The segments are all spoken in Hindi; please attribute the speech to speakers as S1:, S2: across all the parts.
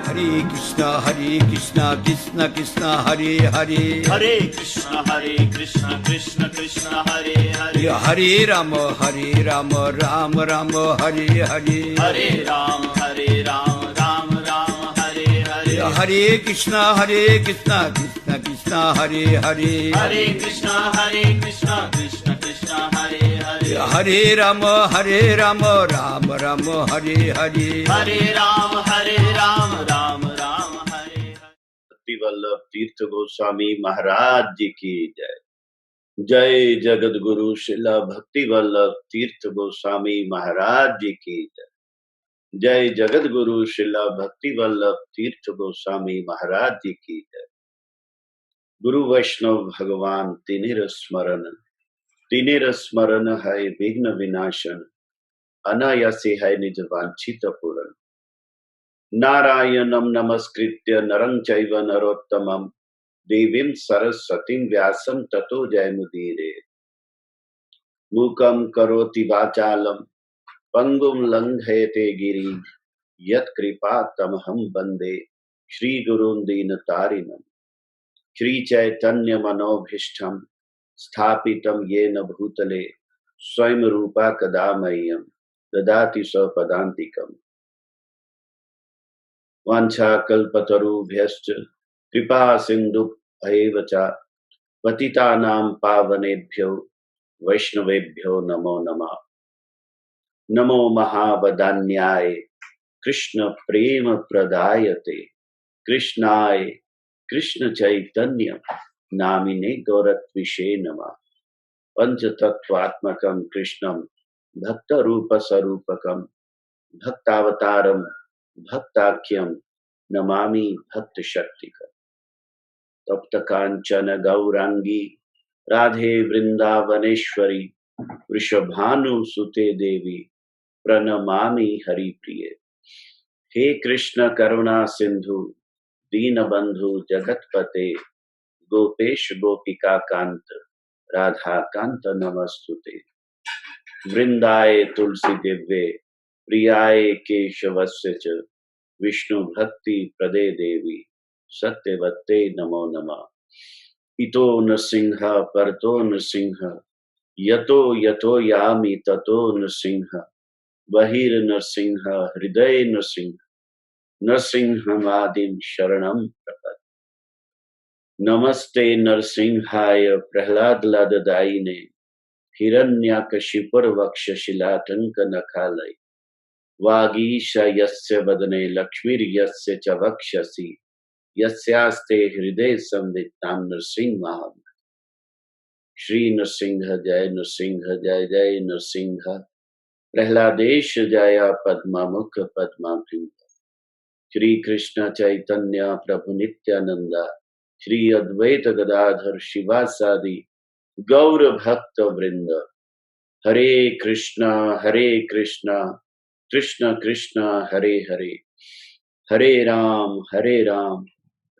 S1: Krishna Krishna Krishna Hare Hare
S2: Hare Krishna Krishna Krishna Hare Hare
S1: Hare Rama Rama Rama Hare Hare
S2: Hare Ram Ram Hare Hare
S1: Hare Krishna Krishna Krishna Hare Hare
S2: Hare Krishna Krishna Krishna Hare Hare
S1: Hare Rama Rama Rama Hare Hare
S2: Hare Ram Ram Hare Hare। भक्ति वल्लभ तीर्थ गोस्वामी महाराज जी की जय। जय जगत गुरु शिला भक्ति वल्लभ तीर्थ गोस्वामी महाराज जी की जय। जय जगत गुरु शिला भक्ति वल्लभ तीर्थ गोस्वामी महाराज जी की जय। गुरु वैष्णव भगवान तिन्हिर स्मरण है विघ्न विनाशन, अनायासे है निज वांछित पूरण। नारायणं नमस्कृत्य नरं चैव नरोत्तमं, देवीं सरस्वतीं व्यासं ततो जयमुदीरये। मूकं करोति वाचालं पंगुं लंघयते गिरिं, यत्कृपातमहं वन्दे श्रीगुरुं दीनतारिणम्। श्रीचैतन्यमनोभीष्टं स्थापितं येन भूतले, स्वयं रूपा कदा मह्यं ददाति स्वपदान्तिकम्। वाञ्छाकल्पतरुभ्यश्च कृपा सिन्धुभ्यैव च पतितानां पावनेभ्यो वैष्णवेभ्यो नमो नमः। नमो महावदान्याय कृष्ण प्रेम प्रदायते, कृष्णाय कृष्ण चैतन्य नामिने गौरत्विषे नमः। पंचतत्वात्मकं कृष्णं भक्तरूप स्वरूपकं, भक्तावतारं भक्ताख्यं नमामि भक्त शक्तिकम्। तप्त कांचन गौरांगी राधे वृंदावनेश्वरी, वृषभानुसुते देवी प्रणमामि हरिप्रिये। हे कृष्ण करुणा सिंधु दीनबंधु जगतपते, गोपेश गोपिका कांत राधा कांत नमस्तुते। वृंदाय तुलसी दिव्ये प्रियाय केशवस्य च, विष्णु भक्ति प्रदे देवी सत्यवत्ते नमो नमः। इतो नृसिंह परतो नृसिंह, यतो यतो यामि ततो नृसिंह, बहिर्नृसिंह हृदय नृसिंह, नृसिंहमादिं शरणं प्रपद्ये। नमस्ते नरसिंहाय प्रह्लादलाददायिने, हिरण्यकशिपुर्वक्षशिलाटङ्क नखालय, वागीश यस्य वदने लक्ष्मीर्यस्य च वक्षसि, यस्यास्ते हृदये संवित्तां नृसिंहम्। श्री नृसिंह जय जय नृसिंह, प्रह्लादेश जय पद्ममुख पद्माभृंग। श्री कृष्ण चैतन्य प्रभु नित्यानंद, श्री अद्वैत गदाधर शिवासादि गौर भक्त वृंद। हरे कृष्णा कृष्ण कृष्ण हरे हरे, हरे राम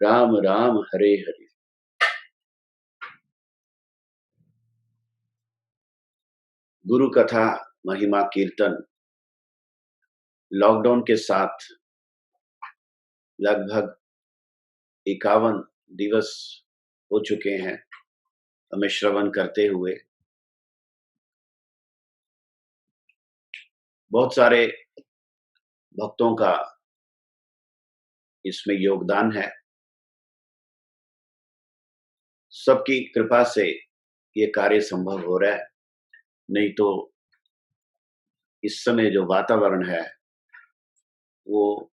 S2: राम राम हरे हरे। गुरु कथा महिमा कीर्तन लॉकडाउन के साथ लगभग 51 दिवस हो चुके हैं हमें श्रवण करते हुए। बहुत सारे भक्तों का इसमें योगदान है। सबकी कृपा से ये कार्य संभव हो रहा है, नहीं तो इस समय जो वातावरण है वो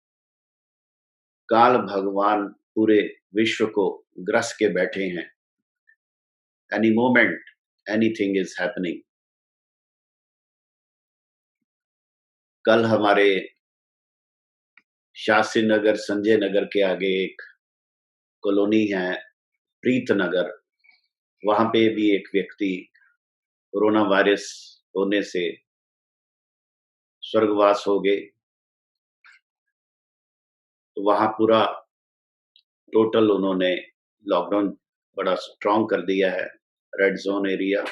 S2: काल भगवान पूरे विश्व को ग्रस के बैठे हैं। Any moment anything is happening. कल हमारे शास्त्री नगर संजय नगर के आगे एक कॉलोनी है प्रीत नगर, वहां पे भी एक व्यक्ति कोरोना वायरस होने से स्वर्गवास हो गए। तो वहां पूरा टोटल उन्होंने लॉकडाउन बड़ा स्ट्रॉन्ग कर दिया है, रेड जोन एरिया।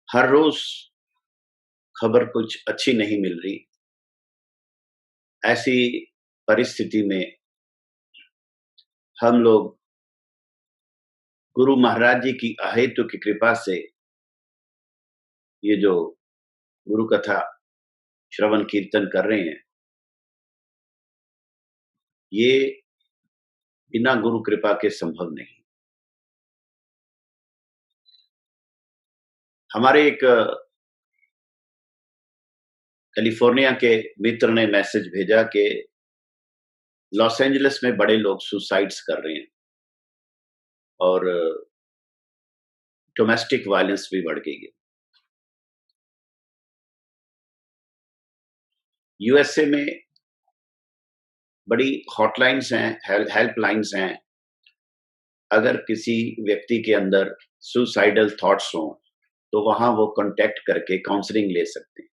S2: हर रोज खबर कुछ अच्छी नहीं मिल रही। ऐसी परिस्थिति में हम लोग गुरु महाराज जी की अहेतु की कृपा से ये जो गुरु कथा श्रवण कीर्तन कर रहे हैं, ये बिना गुरु कृपा के संभव नहीं। हमारे एक कैलिफोर्निया के मित्र ने मैसेज भेजा कि लॉस एंजलिस में बड़े लोग सुसाइड्स कर रहे हैं और डोमेस्टिक वायलेंस भी बढ़ गई है। यूएसए में बड़ी हॉटलाइंस हैं, हेल्पलाइंस हैं। अगर किसी व्यक्ति के अंदर सुसाइडल थॉट्स हों तो वहां वो कांटेक्ट करके काउंसलिंग ले सकते हैं।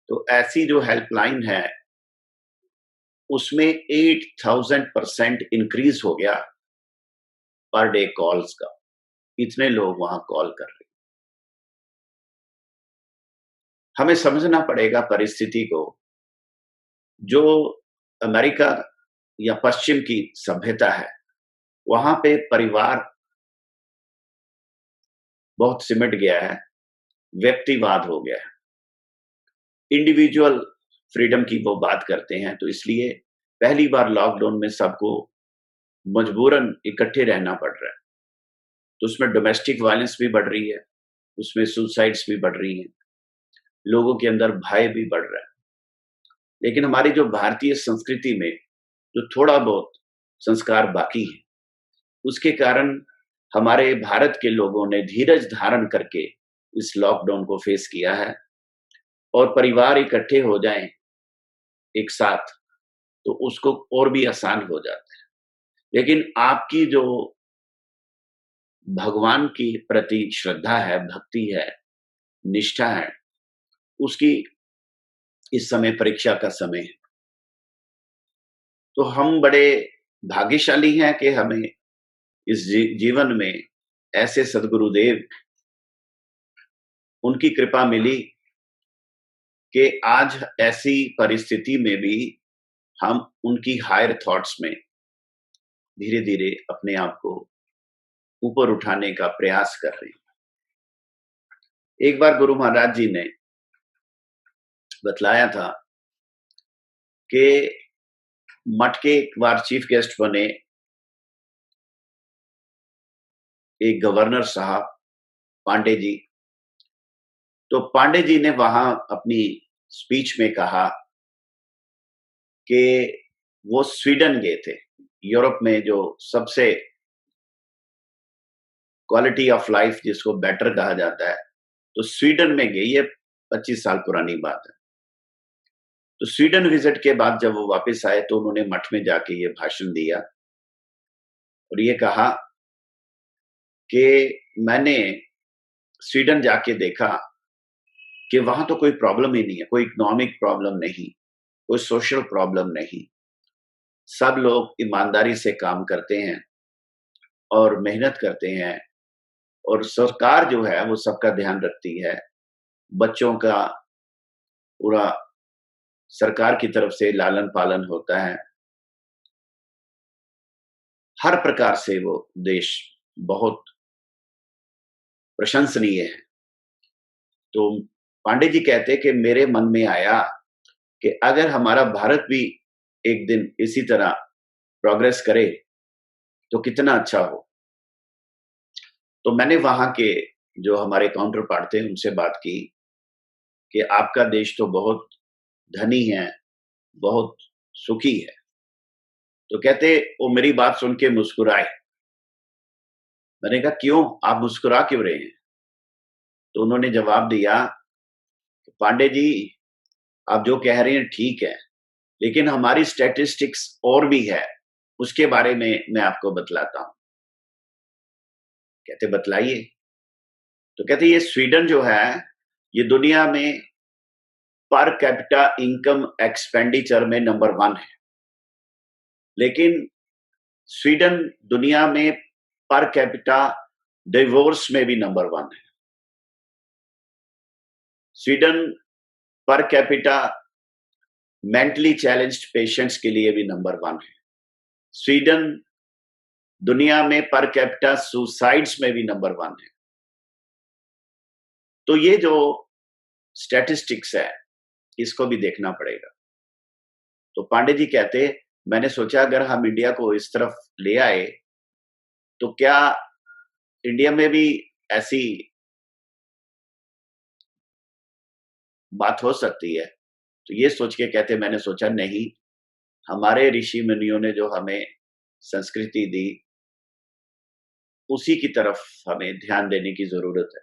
S2: तो ऐसी जो हेल्पलाइन है उसमें 8000% इंक्रीज हो गया पर डे कॉल्स का। इतने लोग वहां कॉल कर रहे हैं। हमें समझना पड़ेगा परिस्थिति को। जो अमेरिका या पश्चिम की सभ्यता है वहां पे परिवार बहुत सिमट गया है, व्यक्तिवाद हो गया है, इंडिविजुअल फ्रीडम की वो बात करते हैं। तो इसलिए पहली बार लॉकडाउन में सबको मजबूरन इकट्ठे रहना पड़ रहा है। तो उसमें डोमेस्टिक वायलेंस भी बढ़ रही है, उसमें सुसाइड्स भी बढ़ रही हैं, लोगों के अंदर भय भी बढ़ रहा है। लेकिन हमारी जो भारतीय संस्कृति में जो थोड़ा बहुत संस्कार बाकी है, उसके कारण हमारे भारत के लोगों ने धीरज धारण करके इस लॉकडाउन को फेस किया है। और परिवार इकट्ठे हो जाएं एक साथ तो उसको और भी आसान हो जाता है। लेकिन आपकी जो भगवान की प्रति श्रद्धा है, भक्ति है, निष्ठा है, उसकी इस समय परीक्षा का समय है। तो हम बड़े भाग्यशाली हैं कि हमें इस जीवन में ऐसे सद्गुरुदेव, उनकी कृपा मिली कि आज ऐसी परिस्थिति में भी हम उनकी हायर थॉट्स में धीरे धीरे अपने आप को ऊपर उठाने का प्रयास कर रहे हैं। एक बार गुरु महाराज जी ने बतलाया था कि मठ के एक बार चीफ गेस्ट बने एक गवर्नर साहब पांडे जी। तो पांडे जी ने वहां अपनी स्पीच में कहा कि वो स्वीडन गए थे, यूरोप में जो सबसे क्वालिटी ऑफ लाइफ जिसको बेटर कहा जाता है, तो स्वीडन में गए। ये 25 साल पुरानी बात है। तो स्वीडन विजिट के बाद जब वो वापस आए तो उन्होंने मठ में जाके ये भाषण दिया और ये कहा कि मैंने स्वीडन जाके देखा कि वहां तो कोई प्रॉब्लम ही नहीं है, कोई इकोनॉमिक प्रॉब्लम नहीं, कोई सोशल प्रॉब्लम नहीं। सब लोग ईमानदारी से काम करते हैं और मेहनत करते हैं और सरकार जो है वो सबका ध्यान रखती है। बच्चों का पूरा सरकार की तरफ से लालन पालन होता है। हर प्रकार से वो देश बहुत प्रशंसनीय है। तो पांडे जी कहते कि मेरे मन में आया कि अगर हमारा भारत भी एक दिन इसी तरह प्रोग्रेस करे तो कितना अच्छा हो। तो मैंने वहां के जो हमारे काउंटर पार्ट थे उनसे बात की कि आपका देश तो बहुत धनी है, बहुत सुखी है। तो कहते वो मेरी बात सुन के मुस्कुराए। मैंने कहा क्यों, आप मुस्कुरा क्यों रहे हैं? तो उन्होंने जवाब दिया, पांडे जी आप जो कह रहे हैं ठीक है, लेकिन हमारी स्टैटिस्टिक्स और भी है, उसके बारे में मैं आपको बतलाता हूं। कहते बतलाइए। तो कहते ये स्वीडन जो है ये दुनिया में पर कैपिटा इनकम एक्सपेंडिचर में नंबर 1 है, लेकिन स्वीडन दुनिया में पर कैपिटा डिवोर्स में भी नंबर 1 है। Sweden per capita mentally challenged patients के लिए भी नंबर 1 है। स्वीडन दुनिया में पर कैपिटा सुसाइड्स में भी नंबर 1 है। तो ये जो स्टैटिस्टिक्स है, इसको भी देखना पड़ेगा। तो पांडे जी कहते, मैंने सोचा अगर हम इंडिया को इस तरफ ले आए तो क्या इंडिया में भी ऐसी बात हो सकती है। तो ये सोच के कहते, मैंने सोचा नहीं, हमारे ऋषि मुनियों ने जो हमें संस्कृति दी, उसी की तरफ हमें ध्यान देने की जरूरत है।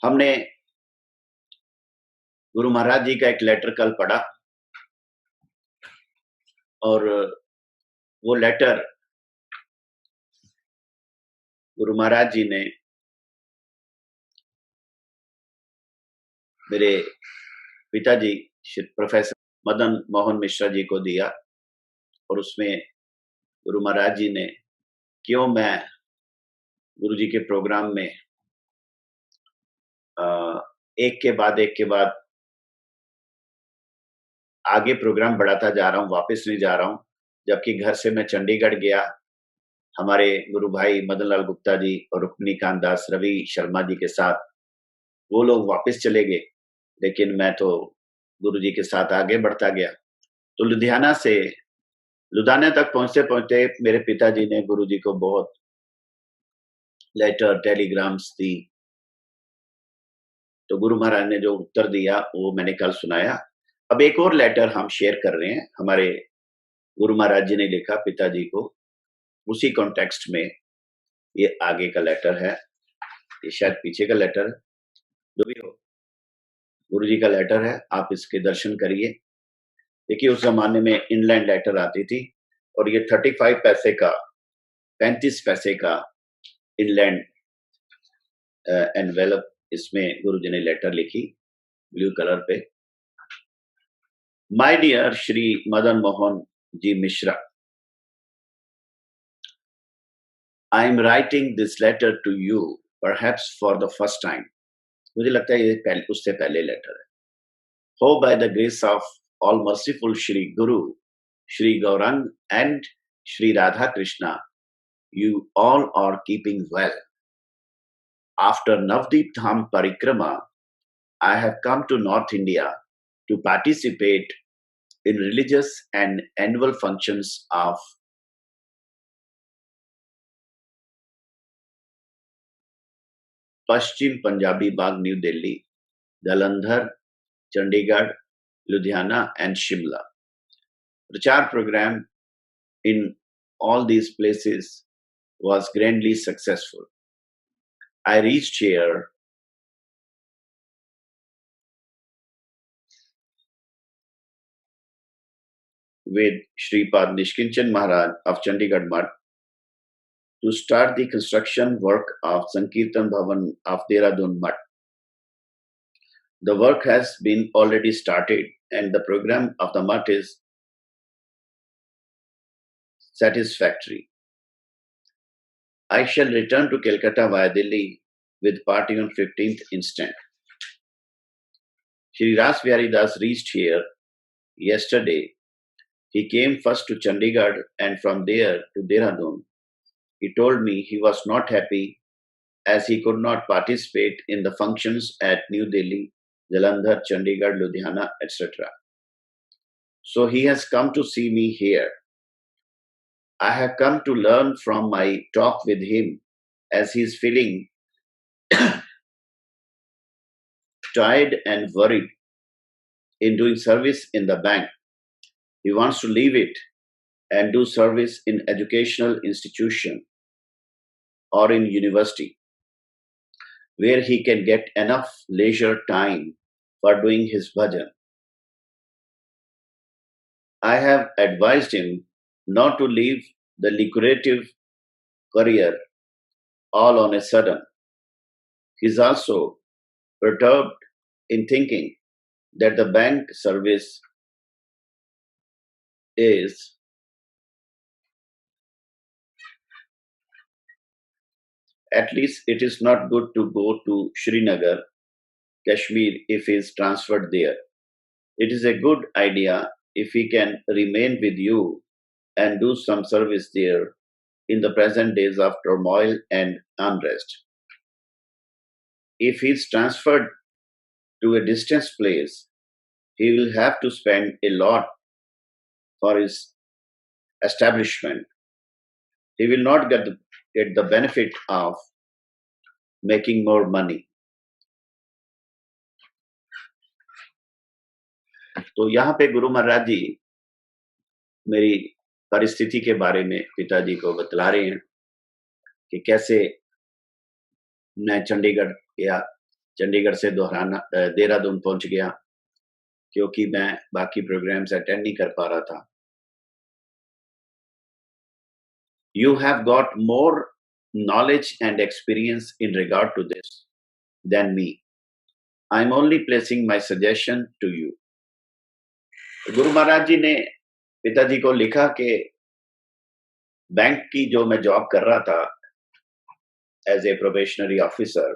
S2: हमने गुरु महाराज जी का एक लेटर कल पढ़ा और वो लेटर गुरु महाराज जी ने मेरे पिताजी श्री प्रोफेसर मदन मोहन मिश्रा जी को दिया और उसमें गुरु महाराज जी ने क्यों मैं गुरु जी के प्रोग्राम में एक के बाद आगे प्रोग्राम बढ़ाता जा रहा हूँ, वापस नहीं जा रहा हूँ। जबकि घर से मैं चंडीगढ़ गया, हमारे गुरु भाई मदन लाल गुप्ता जी और रुक्मिणी कांत दास रवि शर्मा जी के साथ वो लोग वापस चले गए, लेकिन मैं तो गुरु जी के साथ आगे बढ़ता गया। तो लुधियाना तक पहुंचते पहुंचते मेरे पिताजी ने गुरु जी को बहुत लेटर टेलीग्राम्स दी। तो गुरु महाराज ने जो उत्तर दिया वो मैंने कल सुनाया। अब एक और लेटर हम शेयर कर रहे हैं, हमारे गुरु महाराज जी ने लिखा पिताजी को, उसी कॉन्टेक्स्ट में ये आगे का लेटर है, ये शायद पीछे का लेटर है, जो भी हो गुरु जी का लेटर है, आप इसके दर्शन करिए। देखिए उस जमाने में इनलैंड लेटर आती थी और ये 35 पैसे का 35 पैसे का इनलैंड एनवेलप, इसमें गुरु जी ने लेटर लिखी ब्लू कलर पे। My dear Shri Madan Mohan ji Mishra, I am writing this letter to you perhaps for the first time. मुझे लगता है ये उससे पहले लेटर है। हो by the grace of all merciful Shri Guru Shri Gauranga and Shri Radha Krishna, you all are keeping well. After Navdeep Dham Parikrama, I have come to North India to participate in religious and annual functions of Pashchim Punjabi Bagh, New Delhi, Jalandhar, Chandigarh, Ludhiana, and Shimla. Prachar program in all these places was grandly successful. I reached here with Shripad Nishkinchan Maharaj of Chandigarh Mutt to start the construction work of Sankirtan Bhavan of Dehradun Mutt. The work has been already started and the program of the Mutt is satisfactory. I shall return to Calcutta via Delhi with party on 15th instant. Shri Ras Bihari Das reached here yesterday. He came first to Chandigarh and from there to Dehradun. He told me he was not happy as he could not participate in the functions at New Delhi, Jalandhar, Chandigarh, Ludhiana, etc. So he has come to see me here. I have come to learn from my talk with him as he is feeling tired and worried in doing service in the bank. He wants to leave it and do service in educational institution or in university where he can get enough leisure time for doing his bhajan. I have advised him not to leave the lucrative career all on a sudden. He is also perturbed in thinking that the bank service is At least it is not good to go to Srinagar, Kashmir if he is transferred there. It is a good idea if he can remain with you and do some service there in the present days of turmoil and unrest. If he is transferred to a distant place, he will have to spend a lot for his establishment. He will not get the benefit of making more money. तो यहाँ पे गुरु महाराज जी मेरी परिस्थिति के बारे में पिताजी को बतला रहे हैं कि कैसे मैं चंडीगढ़ गया, चंडीगढ़ से देहरादून पहुंच गया क्योंकि मैं बाकी प्रोग्राम्स अटेंड नहीं कर पा रहा था. You have got more knowledge and experience in regard to this than me. I'm only placing my suggestion to you. Guru Maharaj जी ने पिताजी को लिखा कि बैंक की जो मैं जॉब कर रहा था एज ए प्रोबेशनरी ऑफिसर,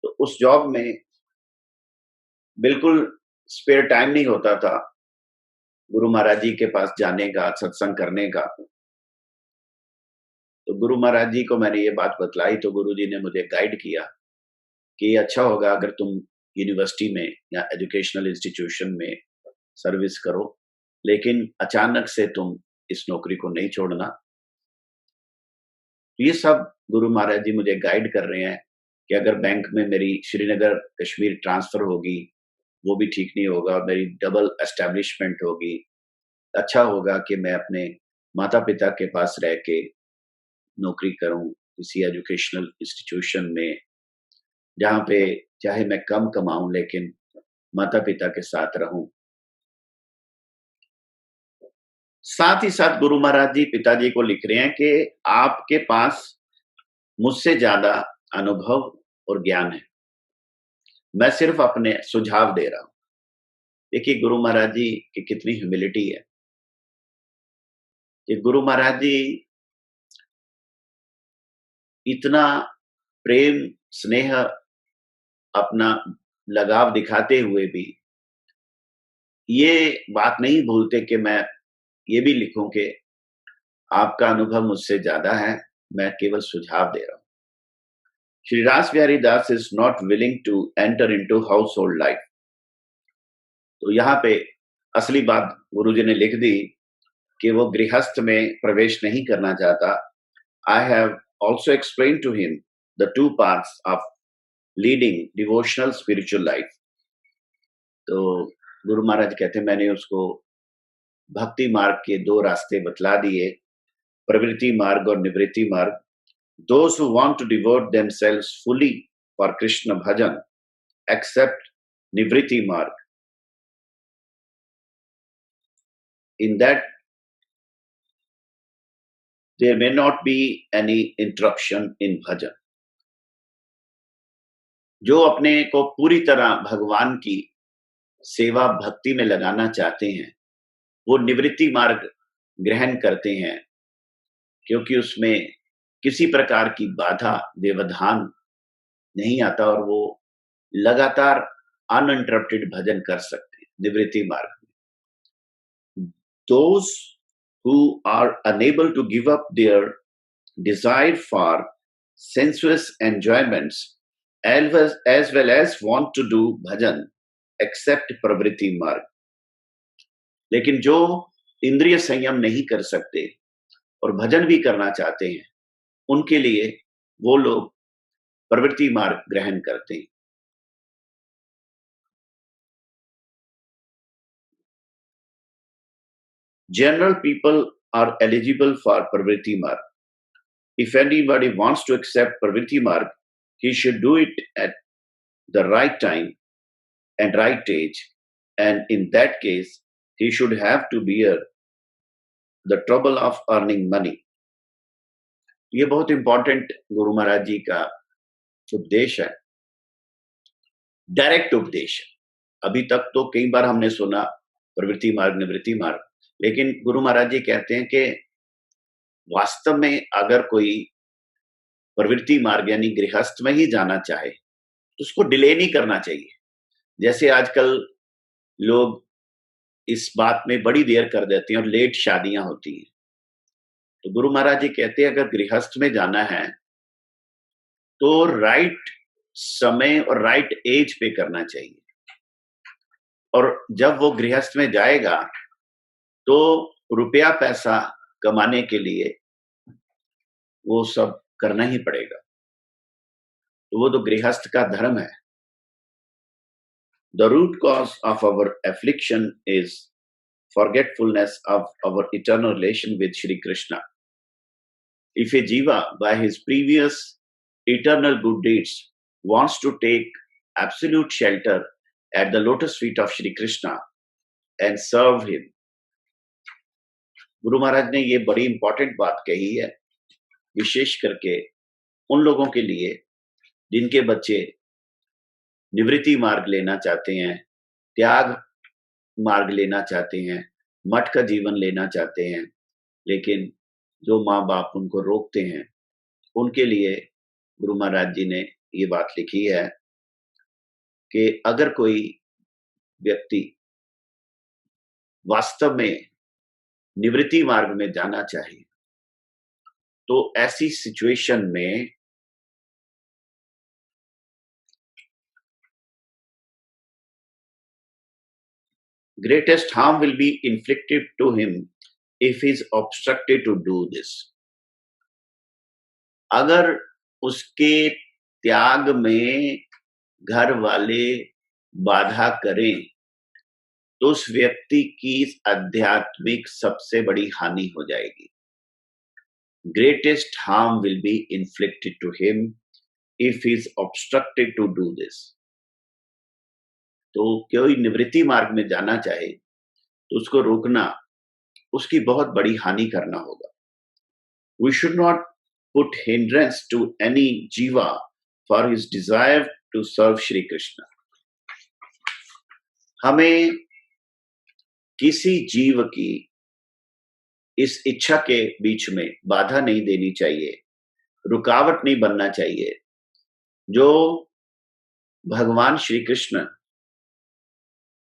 S2: तो उस जॉब में बिल्कुल स्पेयर टाइम नहीं होता था गुरु महाराज जी के पास जाने का, सत्संग करने का. तो गुरु महाराज जी को मैंने ये बात बतलाई तो गुरु जी ने मुझे गाइड किया कि अच्छा होगा अगर तुम यूनिवर्सिटी में या एजुकेशनल इंस्टीट्यूशन में सर्विस करो, लेकिन अचानक से तुम इस नौकरी को नहीं छोड़ना. ये सब गुरु महाराज जी मुझे गाइड कर रहे हैं कि अगर बैंक में मेरी श्रीनगर कश्मीर ट्रांसफर होगी वो भी ठीक नहीं होगा, मेरी डबल एस्टेब्लिशमेंट होगी. अच्छा होगा कि मैं अपने माता पिता के पास रह के नौकरी करूं किसी एजुकेशनल इंस्टीट्यूशन में, जहां पे चाहे मैं कम कमाऊं लेकिन माता पिता के साथ रहूं. साथ ही साथ गुरु महाराज जी पिताजी को लिख रहे हैं कि आपके पास मुझसे ज्यादा अनुभव और ज्ञान है, मैं सिर्फ अपने सुझाव दे रहा हूं. देखिए गुरु महाराज जी की कितनी ह्यूमिलिटी है कि गुरु महाराज जी इतना प्रेम स्नेह अपना लगाव दिखाते हुए भी ये बात नहीं भूलते कि मैं ये भी लिखूं कि आपका अनुभव मुझसे ज्यादा है, मैं केवल सुझाव दे रहा हूं. Shri Ras Bihari Das is not willing to enter into household life. तो यहाँ पे असली बात गुरुजी ने लिख दी कि वो गृहस्थ में प्रवेश नहीं करना चाहता. I have also explain to him the two parts of leading devotional spiritual life. तो गुरु महाराज कहते हैं मैंने उसको भक्ति मार्ग के दो रास्ते बतला दिए, प्रवृत्ति मार्ग और निवृत्ति मार्ग. Those who want to devote themselves fully for Krishna bhajan accept nivritti marg. In that there may not be any interruption in bhajan. जो अपने को पूरी तरह भगवान की सेवा भक्ति में लगाना चाहते हैं वो निवृत्ति मार्ग ग्रहण करते हैं, क्योंकि उसमें किसी प्रकार की बाधा व्यवधान नहीं आता और वो लगातार अनइंटरप्टेड भजन कर सकते हैं निवृत्ति मार्ग में. Those who are unable to give up their desire for sensuous enjoyments as well as want to do bhajan accept pravritti marg. लेकिन जो इंद्रिय संयम नहीं कर सकते और भजन भी करना चाहते हैं उनके लिए वो लोग प्रवृत्ति मार्ग ग्रहण करते हैं. General people are eligible for pravritti marg. If anybody wants to accept pravritti marg, he should do it at the right time and right age, and in that case he should have to bear the trouble of earning money. ये बहुत इंपॉर्टेंट गुरु महाराज जी का उपदेश है, डायरेक्ट उपदेश है. अभी तक तो कई बार हमने सुना प्रवृत्ति मार्ग निवृत्ति मार्ग, लेकिन गुरु महाराज जी कहते हैं कि वास्तव में अगर कोई प्रवृत्ति मार्ग यानी गृहस्थ में ही जाना चाहे तो उसको डिले नहीं करना चाहिए। जैसे आजकल लोग इस बात में बड़ी देर कर देते हैं और लेट शादियां होती हैं। तो गुरु महाराज जी कहते हैं अगर गृहस्थ में जाना है तो राइट समय और राइट एज पे करना चाहिए, और जब वो गृहस्थ में जाएगा तो रुपया पैसा कमाने के लिए वो सब करना ही पड़ेगा। तो वो तो गृहस्थ का धर्म है। The root cause of our affliction is forgetfulness of our eternal relation with Shri Krishna. If a jiva by his previous eternal good deeds wants to take absolute shelter at the lotus feet of Shri Krishna and serve him, Guru Maharaj ने ये बड़ी इंपॉर्टेंट बात कही है, विशेष करके उन लोगों के लिए जिनके बच्चे निवृत्ति मार्ग लेना चाहते हैं, त्याग मार्ग लेना चाहते हैं, मठ का जीवन लेना चाहते हैं, लेकिन जो माँ बाप उनको रोकते हैं, उनके लिए गुरु महाराज जी ने ये बात लिखी है कि अगर कोई व्यक्ति वास्तव में निवृत्ति मार्ग में जाना चाहे तो ऐसी सिचुएशन में greatest harm will be inflicted to him if he is obstructed to do this. अगर उसके त्याग में घर वाले बाधा करें तो उस व्यक्ति की आध्यात्मिक सबसे बड़ी हानि हो जाएगी। Greatest harm will be inflicted to him if he is obstructed to do this. तो कोई निवृत्ति मार्ग में जाना चाहे तो उसको रोकना, उसकी बहुत बड़ी हानि करना होगा। We should not put hindrance to any jiva for his desire to serve Shri Krishna. हमें किसी जीव की इस इच्छा के बीच में बाधा नहीं देनी चाहिए, रुकावट नहीं बनना चाहिए, जो भगवान श्री कृष्ण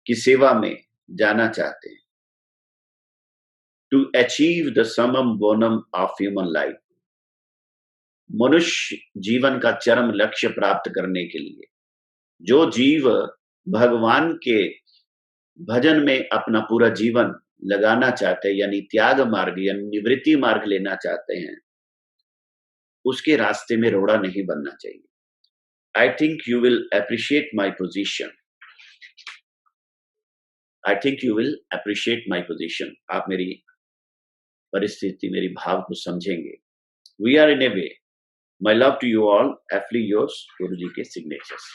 S2: की सेवा में जाना चाहते हैं। टू अचीव द समम बोनम ऑफ ह्यूमन लाइफ, मनुष्य जीवन का चरम लक्ष्य प्राप्त करने के लिए जो जीव भगवान के भजन में अपना पूरा जीवन लगाना चाहते हैं, यानी त्याग मार्ग यानी निवृत्ति मार्ग लेना चाहते हैं, उसके रास्ते में रोड़ा नहीं बनना चाहिए। I think you will appreciate my position. I think you will appreciate my position. आप मेरी परिस्थिति, मेरी भाव को समझेंगे। We are in a way. My love to you all, affly yours, Guru ji के सिग्नेचर्स।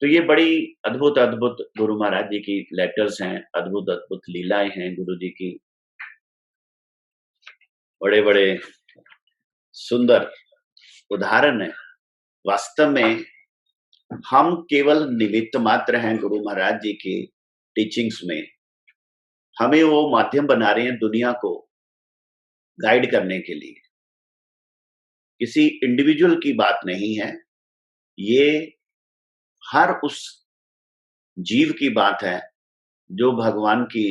S2: तो ये बड़ी अद्भुत अद्भुत गुरु महाराज जी की लेटर्स हैं, अद्भुत अद्भुत लीलाएं हैं गुरु जी की, बड़े बड़े सुंदर उदाहरण है। वास्तव में हम केवल निमित्त मात्र हैं गुरु महाराज जी की टीचिंग्स में। हमें वो माध्यम बना रहे हैं दुनिया को गाइड करने के लिए। किसी इंडिविजुअल की बात नहीं है, ये हर उस जीव की बात है जो भगवान की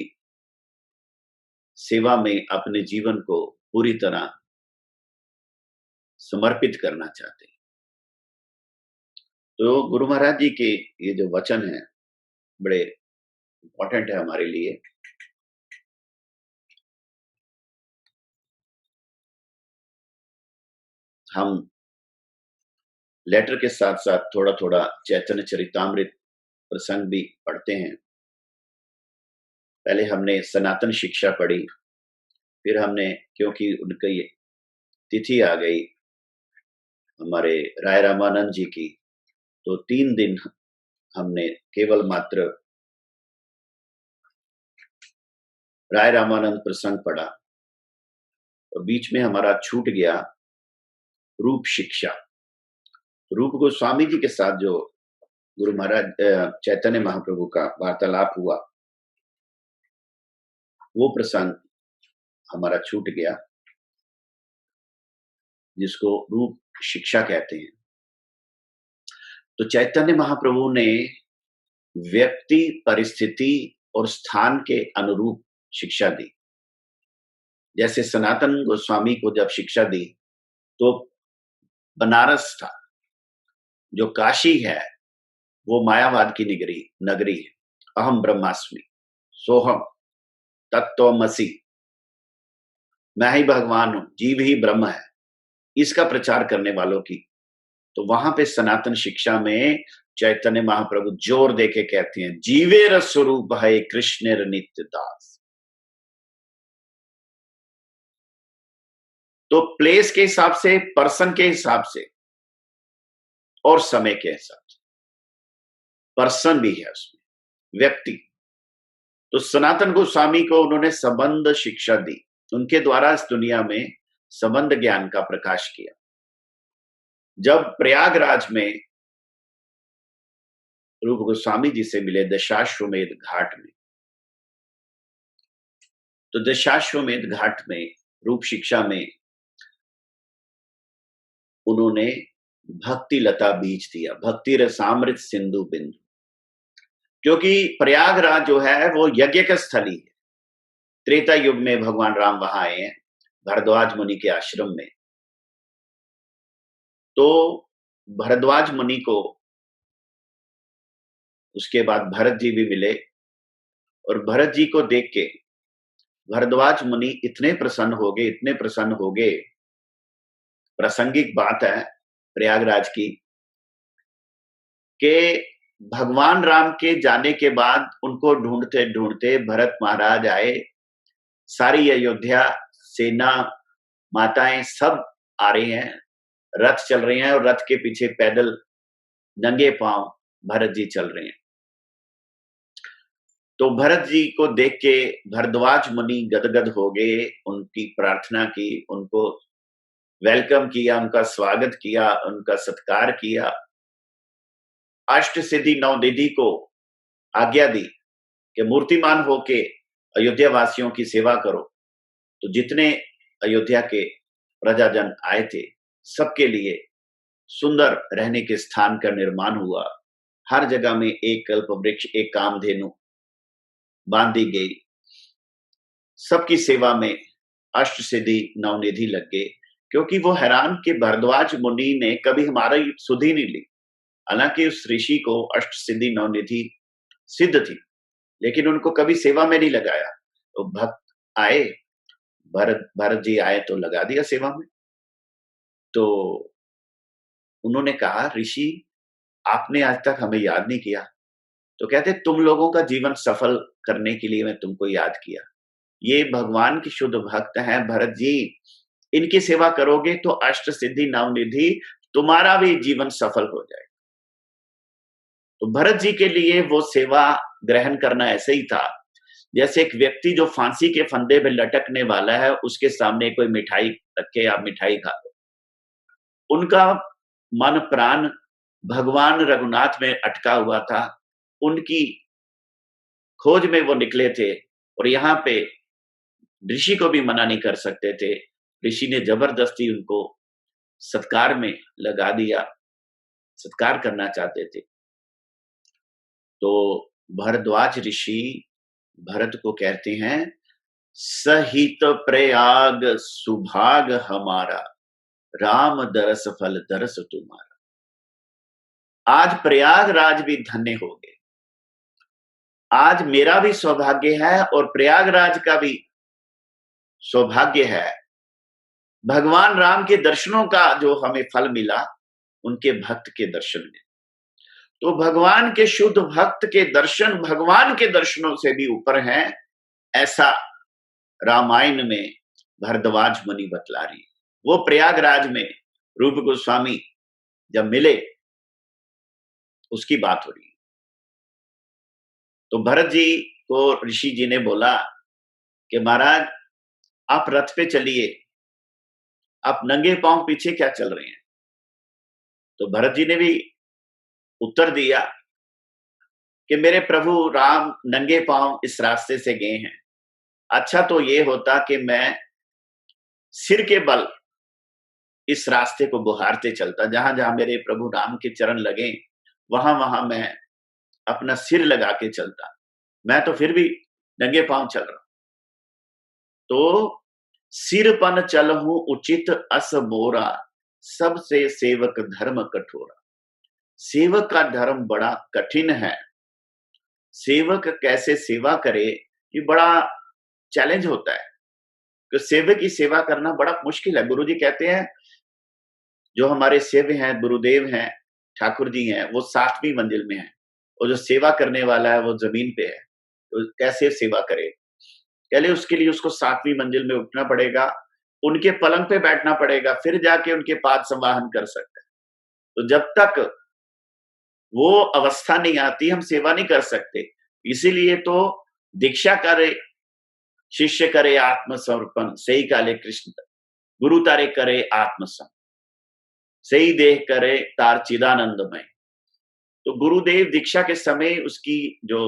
S2: सेवा में अपने जीवन को पूरी तरह समर्पित करना चाहते हैं। तो गुरु महाराज जी के ये जो वचन है बड़े इंपॉर्टेंट है हमारे लिए। हम लेटर के साथ साथ थोड़ा थोड़ा चैतन्य चरितामृत प्रसंग भी पढ़ते हैं। पहले हमने सनातन शिक्षा पढ़ी, फिर हमने, क्योंकि उनकी तिथि आ गई हमारे राय रामानंद जी की, तो 3 दिन हमने केवल मात्र राय रामानंद प्रसंग पढ़ा, और बीच में हमारा छूट गया रूप शिक्षा। रूप गोस्वामी जी के साथ जो गुरु महाराज चैतन्य महाप्रभु का वार्तालाप हुआ, वो प्रसंग हमारा छूट गया। जिसको रूप शिक्षा कहते हैं। तो चैतन्य महाप्रभु ने व्यक्ति, परिस्थिति और स्थान के अनुरूप शिक्षा दी। जैसे सनातन गोस्वामी को जब शिक्षा दी तो बनारस था, जो काशी है वो मायावाद की नगरी है। अहम ब्रह्मास्मि, सोहम तत्वमसि, मैं ही भगवान हूं, जीव ही ब्रह्म है, इसका प्रचार करने वालों की। तो वहां पे सनातन शिक्षा में चैतन्य महाप्रभु जोर देके कहते हैं, जीवेर स्वरूप है कृष्णेर नित्य दास। तो प्लेस के हिसाब से, पर्सन के हिसाब से और समय के हिसाब से, पर्सन भी है उसमें, व्यक्ति। तो सनातन गोस्वामी को उन्होंने संबंध शिक्षा दी, उनके द्वारा इस दुनिया में संबंध ज्ञान का प्रकाश किया। जब प्रयागराज में रूप गोस्वामी जी से मिले दशाश्वमेध घाट में, तो दशाश्वमेध घाट में रूप शिक्षा में उन्होंने भक्ति लता बीज दिया, भक्ति रसामृत सिंधु बिंदु। क्योंकि प्रयागराज जो है वो यज्ञ का स्थली है। त्रेता युग में भगवान राम वहां आए हैं, भरद्वाज मुनि के आश्रम में। तो भरद्वाज मुनि को उसके बाद भरत जी भी मिले, और भरत जी को देख के भरद्वाज मुनि इतने प्रसन्न हो गए, इतने प्रसन्न हो गए। प्रासंगिक बात है प्रयागराज की कि भगवान राम के जाने के बाद उनको ढूंढते ढूंढते भरत महाराज आए। सारी अयोध्या सेना, माताएं सब आ रही हैं, रथ चल रहे हैं, और रथ के पीछे पैदल नंगे पांव भरत जी चल रहे हैं। तो भरत जी को देख के भरद्वाज मुनि गदगद हो गए, उनकी प्रार्थना की, उनको वेलकम किया, उनका स्वागत किया, उनका सत्कार किया। अष्ट सिद्धि नवनिधि को आज्ञा दी कि मूर्तिमान होके अयोध्या वासियों की सेवा करो। तो जितने अयोध्या के प्रजाजन आए थे, सबके लिए सुंदर रहने के स्थान का निर्माण हुआ। हर जगह में एक कल्प वृक्ष, एक कामधेनु बांधी गई। सबकी सेवा में अष्ट सिद्धि नवनिधि लग गए, क्योंकि वो हैरान कि भरद्वाज मुनि ने कभी हमारी सुधि नहीं ली। हालांकि उस ऋषि को अष्ट सिद्धि नवनिधि सिद्ध थी, लेकिन उनको कभी सेवा में नहीं लगाया। तो भक्त आए, भरत जी आए तो लगा दिया सेवा में। तो उन्होंने कहा, ऋषि आपने आज तक हमें याद नहीं किया। तो कहते, तुम लोगों का जीवन सफल करने के लिए मैं तुमको याद किया। ये भगवान की शुद्ध भक्त हैं भरत जी, इनकी सेवा करोगे तो अष्ट सिद्धि नवनिधि तुम्हारा भी जीवन सफल हो जाएगा। तो भरत जी के लिए वो सेवा ग्रहण करना ऐसे ही था जैसे एक व्यक्ति जो फांसी के फंदे पे लटकने वाला है, उसके सामने कोई मिठाई रखे, आप मिठाई खा लो। उनका मन प्राण भगवान रघुनाथ में अटका हुआ था, उनकी खोज में वो निकले थे, और यहाँ पे ऋषि को भी मना नहीं कर सकते थे। ऋषि ने जबरदस्ती उनको सत्कार में लगा दिया, सत्कार करना चाहते थे। तो भरद्वाज ऋषि भरत को कहते हैं, सहित प्रयाग सुभाग हमारा, राम दरस फल दरस तुम्हारा। आज प्रयागराज भी धन्य हो गए। आज मेरा भी सौभाग्य है और प्रयागराज का भी सौभाग्य है। भगवान राम के दर्शनों का जो हमें फल मिला, उनके भक्त के दर्शन में। तो भगवान के शुद्ध भक्त के दर्शन भगवान के दर्शनों से भी ऊपर हैं, ऐसा रामायण में भरद्वाज मुनि बतला रही है। वो प्रयागराज में रूप गोस्वामी जब मिले, उसकी बात हो रही है। तो भरत जी को ऋषि जी ने बोला कि महाराज आप रथ पे चलिए, आप नंगे पांव पीछे क्या चल रहे हैं। तो भरत जी ने भी उत्तर दिया कि मेरे प्रभु राम नंगे पांव इस रास्ते से गए हैं। अच्छा तो ये होता कि मैं सिर के बल इस रास्ते को बुहारते चलता, जहां जहां मेरे प्रभु राम के चरण लगे वहां वहां मैं अपना सिर लगा के चलता। मैं तो फिर भी नंगे पांव चल रहा। तो सिरपन चलहु उचित अस मोरा, सबसे सेवक धर्म कठोरा। सेवक का धर्म बड़ा कठिन है। सेवक कैसे सेवा करे ये बड़ा चैलेंज होता है। तो सेवक की सेवा करना बड़ा मुश्किल है। गुरु जी कहते हैं जो हमारे सेव्य हैं, गुरुदेव हैं, ठाकुर जी हैं, वो 7वीं मंजिल में है और जो सेवा करने वाला है वो जमीन पे है। तो कैसे सेवा करे? पहले उसके लिए उसको 7वीं मंजिल में उठना पड़ेगा, उनके पलंग पे बैठना पड़ेगा, फिर जाके उनके पाद संवाहन कर सकते हैं। तो जब तक वो अवस्था नहीं आती हम सेवा नहीं कर सकते। इसीलिए तो दीक्षा करे शिष्य करे आत्मसमर्पण, सही काले कृष्ण गुरु तारे करे आत्मसम, सही देह करे तार चिदानंदमय। तो गुरुदेव दीक्षा के समय उसकी जो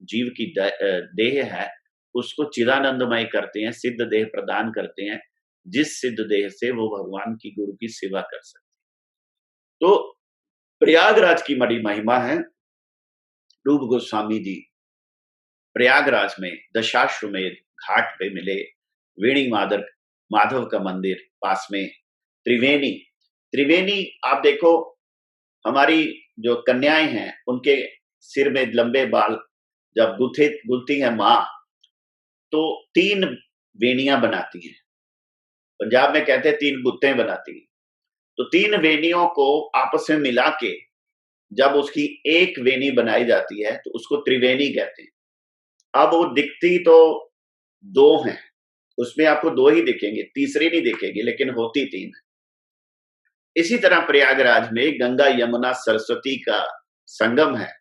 S2: जीव की देह है उसको चिदानंदमय करते हैं, सिद्ध देह प्रदान करते हैं, जिस सिद्ध देह से वो भगवान की गुरु की सेवा कर सकते हैं। तो प्रयागराज की बड़ी महिमा है। रूप गोस्वामी जी प्रयागराज में दशाश्वमेध घाट पे मिले। वेणी माधव का मंदिर पास में, त्रिवेणी आप देखो, हमारी जो कन्याएं हैं उनके सिर में लंबे बाल जब गुलती है माँ तो 3 वेणियां बनाती हैं। पंजाब में कहते हैं 3 गुत्तें बनाती हैं। तो 3 वेणियों को आपस में मिला के जब उसकी एक वेणी बनाई जाती है तो उसको त्रिवेणी कहते हैं। अब वो दिखती तो 2 हैं, उसमें आपको 2 ही दिखेंगे, तीसरी नहीं दिखेगी, लेकिन होती 3 है। इसी तरह प्रयागराज में गंगा यमुना सरस्वती का संगम है,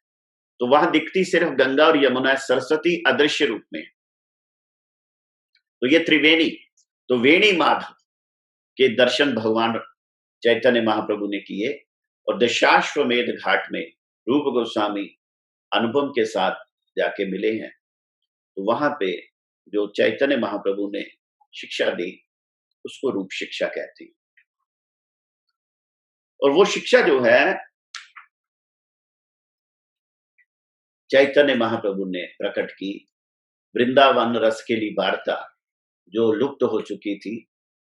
S2: तो वहां दिखती सिर्फ गंगा और यमुना, सरस्वती अदृश्य रूप में। तो ये त्रिवेणी, तो वेणी माधव के दर्शन भगवान चैतन्य महाप्रभु ने किए और दशाश्वमेध घाट में रूप गोस्वामी अनुपम के साथ जाके मिले हैं। तो वहां पे जो चैतन्य महाप्रभु ने शिक्षा दी उसको रूप शिक्षा कहती है। और वो शिक्षा जो है चैतन्य महाप्रभु ने प्रकट की। वृंदावन रस के लिए वार्ता जो लुप्त हो चुकी थी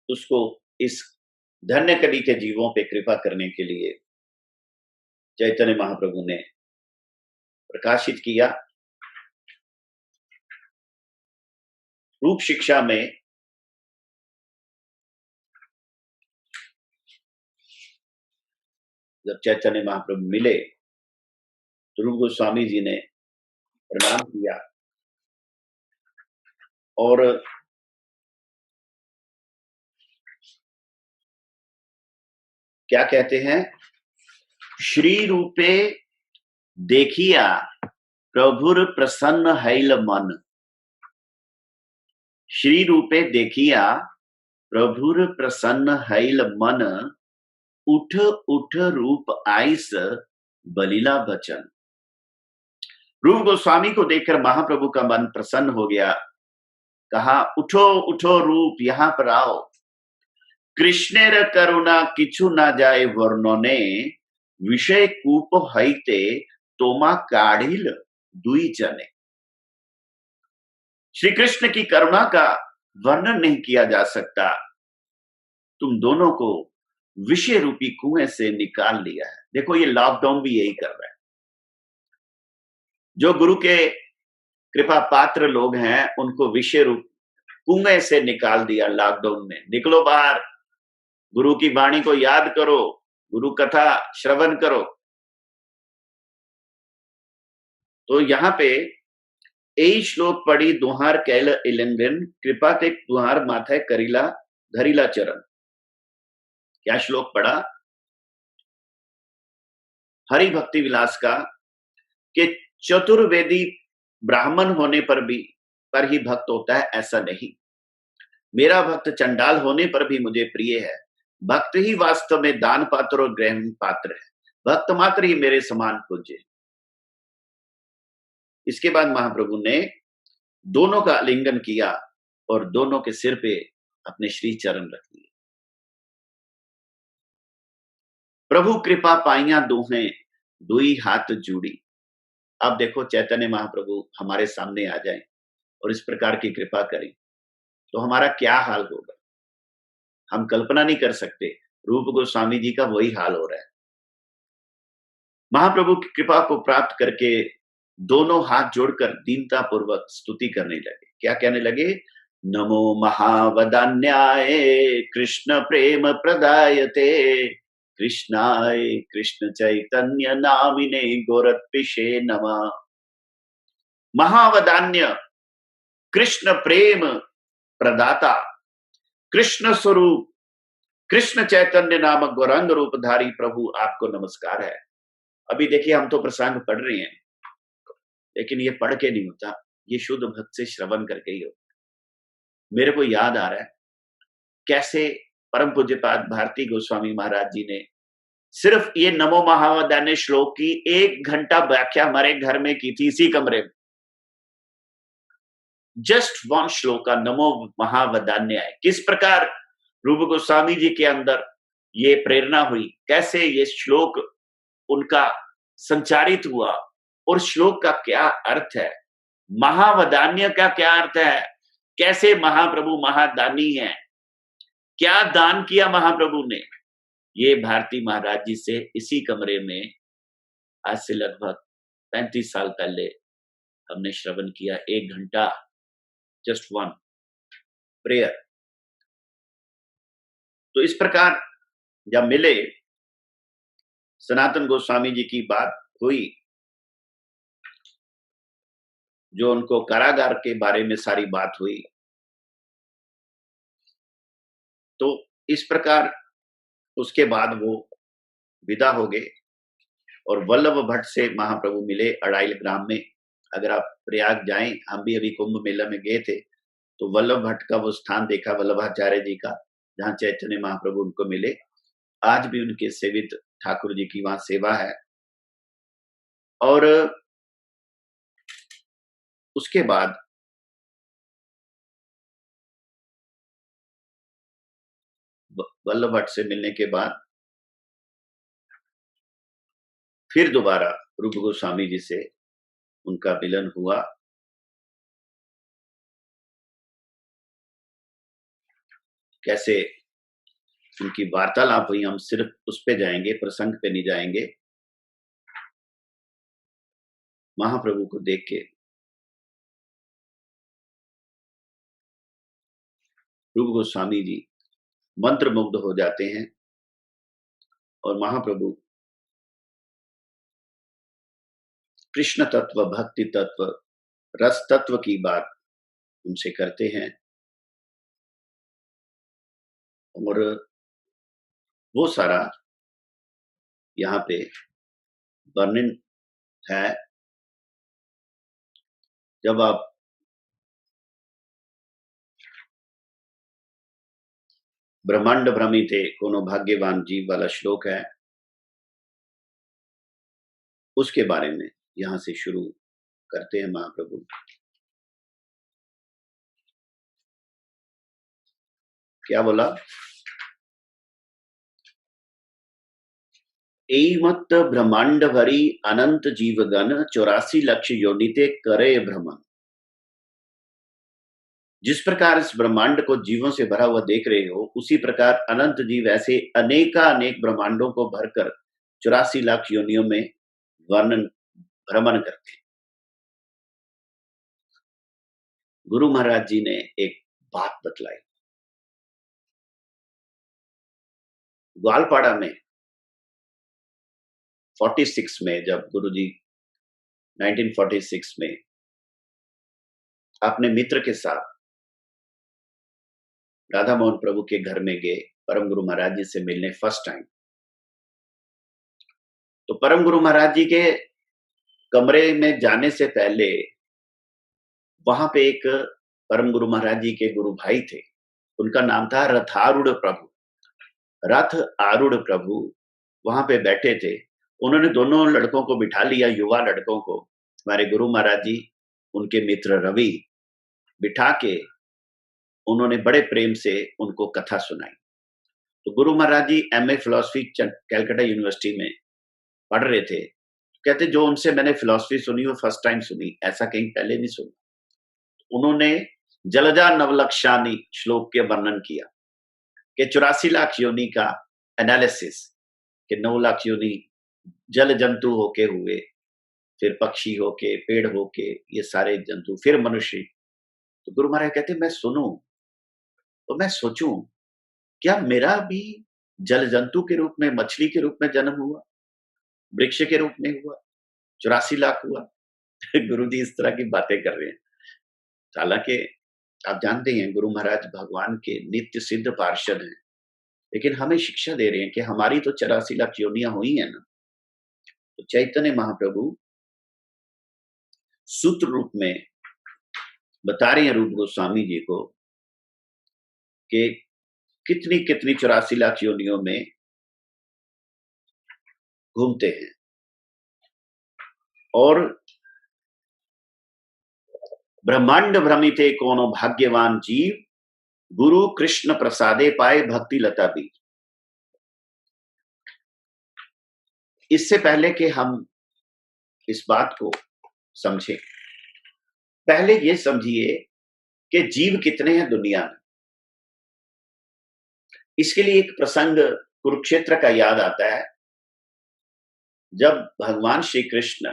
S2: उसको इस धन्य कली के जीवों पे कृपा करने के लिए चैतन्य महाप्रभु ने प्रकाशित किया। रूप शिक्षा में जब चैतन्य महाप्रभु मिले तो रूप गोस्वामी जी ने प्रणाम किया और क्या कहते हैं, श्री रूपे देखिया प्रभुर प्रसन्न हैल मन। श्री रूपे देखिया प्रभुर प्रसन्न हैल मन, उठ उठ रूप आइस बलिला बचन। रूप गोस्वामी को देखकर महाप्रभु का मन प्रसन्न हो गया। कहा उठो उठो रूप यहां पर आओ, कृष्णेर करुणा किछु ना जाए वर्णने, विषय कूप हईते तोमा काढ़िल दुई जने। श्री कृष्ण की करुणा का वर्णन नहीं किया जा सकता। तुम दोनों को विषय रूपी कुएं से निकाल लिया है। देखो ये लॉकडाउन भी यही कर रहा है। जो गुरु के कृपा पात्र लोग हैं उनको विषय रूप कुएं से निकाल दिया लॉकडाउन में। निकलो बाहर, गुरु की वाणी को याद करो, गुरु कथा श्रवण करो। तो यहाँ पे यही श्लोक पढ़ी, दुहार कैल इलंगन कृपा ते दुहार माथे करीला धरीला चरण। क्या श्लोक पढ़ा? हरि भक्ति विलास का कि चतुर्वेदी ब्राह्मण होने पर ही भक्त होता है, ऐसा नहीं। मेरा भक्त चंडाल होने पर भी मुझे प्रिय है। भक्त ही वास्तव में दान पात्र और ग्रहण पात्र है। भक्त मात्र ही मेरे समान पूज्य। इसके बाद महाप्रभु ने दोनों का आलिंगन किया और दोनों के सिर पे अपने श्री चरण रख दिए। प्रभु कृपा पाइया दुहें दुई हाथ जुड़ी। अब देखो चैतन्य महाप्रभु हमारे सामने आ जाएं और इस प्रकार की कृपा करें तो हमारा क्या हाल होगा, हम कल्पना नहीं कर सकते। रूप गोस्वामी जी का वही हाल हो रहा है। महाप्रभु की कृपा को प्राप्त करके दोनों हाथ जोड़कर दीनता पूर्वक स्तुति करने लगे। क्या कहने लगे? नमो महावदान्याय कृष्ण प्रेम प्रदायते कृष्णाय कृष्ण चैतन्य नामिने गोरत्पिषे नमः। महावदान्य कृष्ण प्रेम प्रदाता कृष्ण स्वरूप कृष्ण चैतन्य नामक गौरांग रूपधारी प्रभु आपको नमस्कार है। अभी देखिए हम तो प्रसंग पढ़ रहे हैं, लेकिन ये पढ़ के नहीं होता, ये शुद्ध भक्त से श्रवण करके ही होता। मेरे को याद आ रहा है कैसे परम पूज्यपाद भारती गोस्वामी महाराज जी ने सिर्फ ये नमो महावदान्य श्लोक की 1 घंटा व्याख्या हमारे घर में की थी, इसी कमरे में। जस्ट 1 श्लोक का नमो महावदान्य है। किस प्रकार रूप गोस्वामी जी के अंदर ये प्रेरणा हुई, कैसे ये श्लोक उनका संचारित हुआ और श्लोक का क्या अर्थ है, महावदान्य का क्या अर्थ है, कैसे महाप्रभु महादानी हैं, क्या दान किया महाप्रभु ने। ये भारती महाराज जी से इसी कमरे में आज से लगभग 35 साल पहले हमने श्रवण किया, 1 घंटा, जस्ट 1 प्रेयर। तो इस प्रकार जब मिले, सनातन गोस्वामी जी की बात हुई, जो उनको कारागार के बारे में सारी बात हुई। तो इस प्रकार उसके बाद वो विदा हो गए और वल्लभ भट्ट से महाप्रभु मिले अड़ाइल ग्राम में। अगर आप प्रयाग जाएं, हम भी अभी कुंभ मेला में गए थे, तो वल्लभ भट्ट का वो स्थान देखा, वल्लभाचार्य जी का, जहाँ चैतन्य महाप्रभु उनको मिले। आज भी उनके सेवित ठाकुर जी की वहां सेवा है। और उसके बाद वल्लभ भट्ट से मिलने के बाद फिर दोबारा रूप गोस्वामी जी से उनका मिलन हुआ। कैसे उनकी वार्तालाप हुई, हम सिर्फ उस पे जाएंगे, प्रसंग पे नहीं जाएंगे। महाप्रभु को देख के रूप गोस्वामी जी मंत्रमुग्ध हो जाते हैं और महाप्रभु कृष्ण तत्व, भक्ति तत्व, रस तत्व की बात उनसे करते हैं। और वो सारा यहाँ पे वर्णन है। जब आप ब्रह्मांड भ्रमिते कोनो भाग्यवान जीव वाला श्लोक है, उसके बारे में यहां से शुरू करते हैं महाप्रभु। क्या बोला? एमत ब्रह्मांड भरी अनंत जीवगण 84 लक्ष योनिते करे भ्रमण। जिस प्रकार इस ब्रह्मांड को जीवों से भरा हुआ देख रहे हो, उसी प्रकार अनंत जीव ऐसे अनेक ब्रह्मांडों को भरकर 84 लाख योनियों में वर्णन भ्रमण करते। गुरु महाराज जी ने एक बात बतलाई। ग्वालपाड़ा में 46 में, जब गुरु जी 1946 में अपने मित्र के साथ राधा मोहन प्रभु के घर में गए परम गुरु महाराज जी से मिलने फर्स्ट टाइम, तो परम गुरु महाराज जी के कमरे में जाने से पहले वहां पे एक परम गुरु महाराज जी के गुरु भाई थे, उनका नाम था रथारूढ़ प्रभु। रथ आरूढ़ प्रभु वहां पे बैठे थे। उन्होंने दोनों लड़कों को बिठा लिया, युवा लड़कों को। हमारे गुरु महाराज जी, उनके मित्र रवि, बिठा के उन्होंने बड़े प्रेम से उनको कथा सुनाई। तो गुरु महाराज जी एमए फिलॉसफी कैलकाटा यूनिवर्सिटी में पढ़ रहे थे। कहते जो उनसे मैंने फिलॉसफी सुनी वो फर्स्ट टाइम सुनी, ऐसा कहीं पहले नहीं सुना। उन्होंने जलजा नवलक्षानी श्लोक के वर्णन किया कि 84 लाख योनि का एनालिसिस, कि 9 लाख योनि जल जंतु होके हुए, फिर पक्षी होके, पेड़ होके, ये सारे जंतु, फिर मनुष्य। तो गुरु महाराज कहते मैं सुनूं तो मैं सोचूं क्या मेरा भी जल जंतु के रूप में, मछली के रूप में जन्म हुआ, वृक्ष के रूप में हुआ, 84 लाख हुआ। गुरु जी इस तरह की बातें कर रहे हैं। हालांकि आप जानते हैं गुरु महाराज भगवान के नित्य सिद्ध पार्षद हैं, लेकिन हमें शिक्षा दे रहे हैं कि हमारी तो 84 लाख योनियां हुई है ना। तो चैतन्य महाप्रभु सूत्र रूप में बता रहे हैं रूप गोस्वामी जी को कि कितनी कितनी 84 लाख योनियों में घूमते हैं, और ब्रह्मांड भ्रमिते कोनो भाग्यवान जीव, गुरु कृष्ण प्रसादे पाए भक्ति लता भी। इससे पहले कि हम इस बात को समझें, पहले ये समझिए कि जीव कितने हैं दुनिया में। इसके लिए एक प्रसंग कुरुक्षेत्र का याद आता है, जब भगवान श्री कृष्ण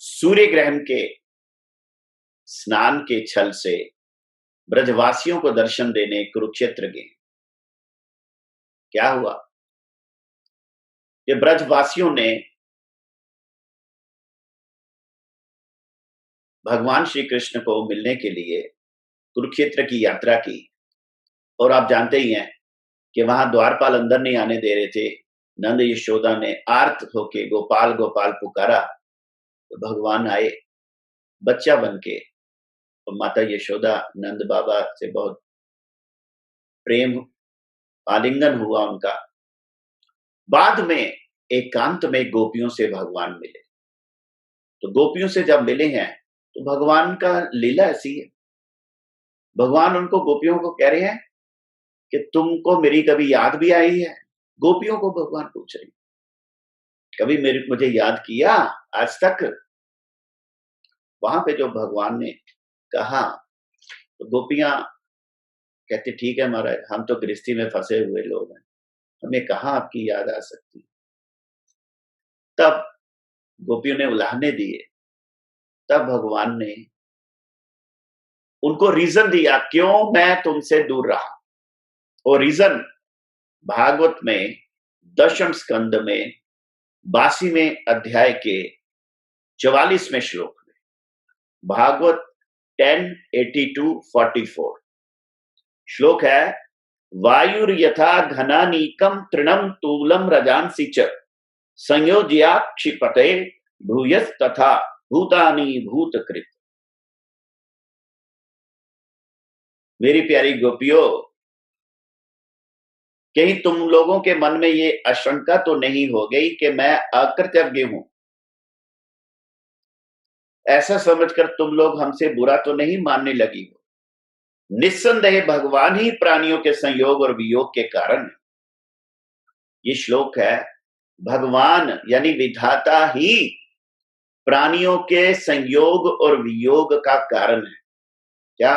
S2: सूर्य ग्रहण के स्नान के छल से ब्रजवासियों को दर्शन देने कुरुक्षेत्र गए। क्या हुआ कि ब्रजवासियों ने भगवान श्री कृष्ण को मिलने के लिए कुरुक्षेत्र की यात्रा की, और आप जानते ही हैं कि वहां द्वारपाल अंदर नहीं आने दे रहे थे। नंद यशोदा ने आर्त होके गोपाल गोपाल पुकारा, तो भगवान आए बच्चा बनके, और माता यशोदा नंद बाबा से बहुत प्रेम आलिंगन हुआ उनका। बाद में एकांत में गोपियों से भगवान मिले। तो गोपियों से जब मिले हैं तो भगवान का लीला ऐसी है, भगवान उनको गोपियों को कह रहे हैं कि तुमको मेरी कभी याद भी आई है। गोपियों को भगवान पूछ रहे, कभी मुझे याद किया आज तक? वहां पे जो भगवान ने कहा तो गोपियां कहते ठीक है महाराज, हम तो गृहस्थी में फंसे हुए लोग हैं, हमें कहां आपकी याद आ सकती। तब गोपियों ने उलाहने दिए, तब भगवान ने उनको रीजन दिया क्यों मैं तुमसे दूर रहा। और रीजन भागवत में 10वें स्कंद में 82वें अध्याय के 44वें श्लोक में, भागवत 10:82-44 श्लोक है, वायुर यथा घनानीकम तृणम तूलम रजांसि च संयोज्या क्षिपते भूयस तथा भूतानि भूतकृत। मेरी प्यारी गोपियों, कहीं तुम लोगों के मन में ये आशंका तो नहीं हो गई कि मैं अकृतज्ञ हूं? ऐसा समझकर तुम लोग हमसे बुरा तो नहीं मानने लगी हो? निस्संदेह भगवान ही प्राणियों के संयोग और वियोग के कारण है। ये श्लोक है, भगवान यानी विधाता ही प्राणियों के संयोग और वियोग का कारण है। क्या?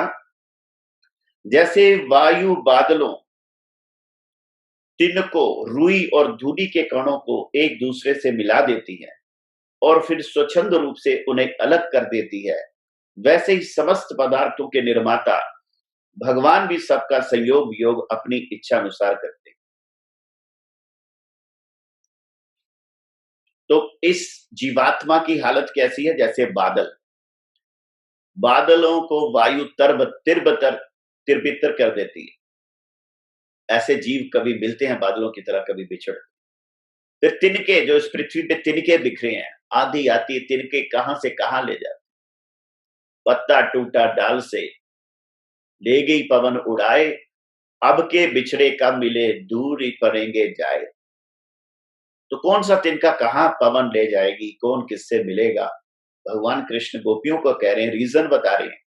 S2: जैसे वायु बादलों, तिनको, रुई और धूली के कणों को एक दूसरे से मिला देती है और फिर स्वच्छंद रूप से उन्हें अलग कर देती है, वैसे ही समस्त पदार्थों के निर्माता भगवान भी सबका संयोग वियोग अपनी इच्छा अनुसार करते हैं। तो इस जीवात्मा की हालत कैसी है? जैसे बादल, बादलों को वायु तिरबितर कर देती है, ऐसे जीव कभी मिलते हैं बादलों की तरह, कभी बिछड़। फिर तिनके, जो इस पृथ्वी पे तिनके बिखरे हैं, आंधी आती है, तिनके कहां से कहां ले जाते। पत्ता टूटा डाल से, ले गई पवन उड़ाए, अब के बिछड़े कब मिले, दूर ही पड़ेंगे जाए। तो कौन सा तिनका कहां पवन ले जाएगी, कौन किससे मिलेगा? भगवान कृष्ण गोपियों को कह रहे हैं, रीजन बता रहे हैं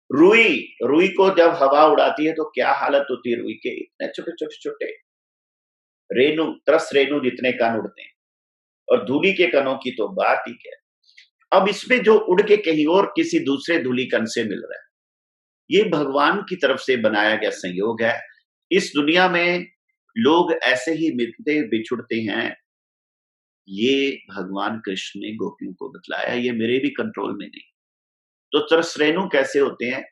S2: रुई, रुई को जब हवा उड़ाती है तो क्या हालत होती है रुई के, इतने छोटे छोटे छोटे रेणु, त्रस रेणु जितने कण उड़ते हैं, और धूली के कणों की तो बात ही क्या है। अब इसमें जो उड़ के कहीं और किसी दूसरे धूली कण से मिल रहा है, ये भगवान की तरफ से बनाया गया संयोग है। इस दुनिया में लोग ऐसे ही मिलते बिछुड़ते हैं, ये भगवान कृष्ण ने गोपियों को बतलाया, ये मेरे भी कंट्रोल में नहीं। तो त्रसरेणु कैसे होते हैं?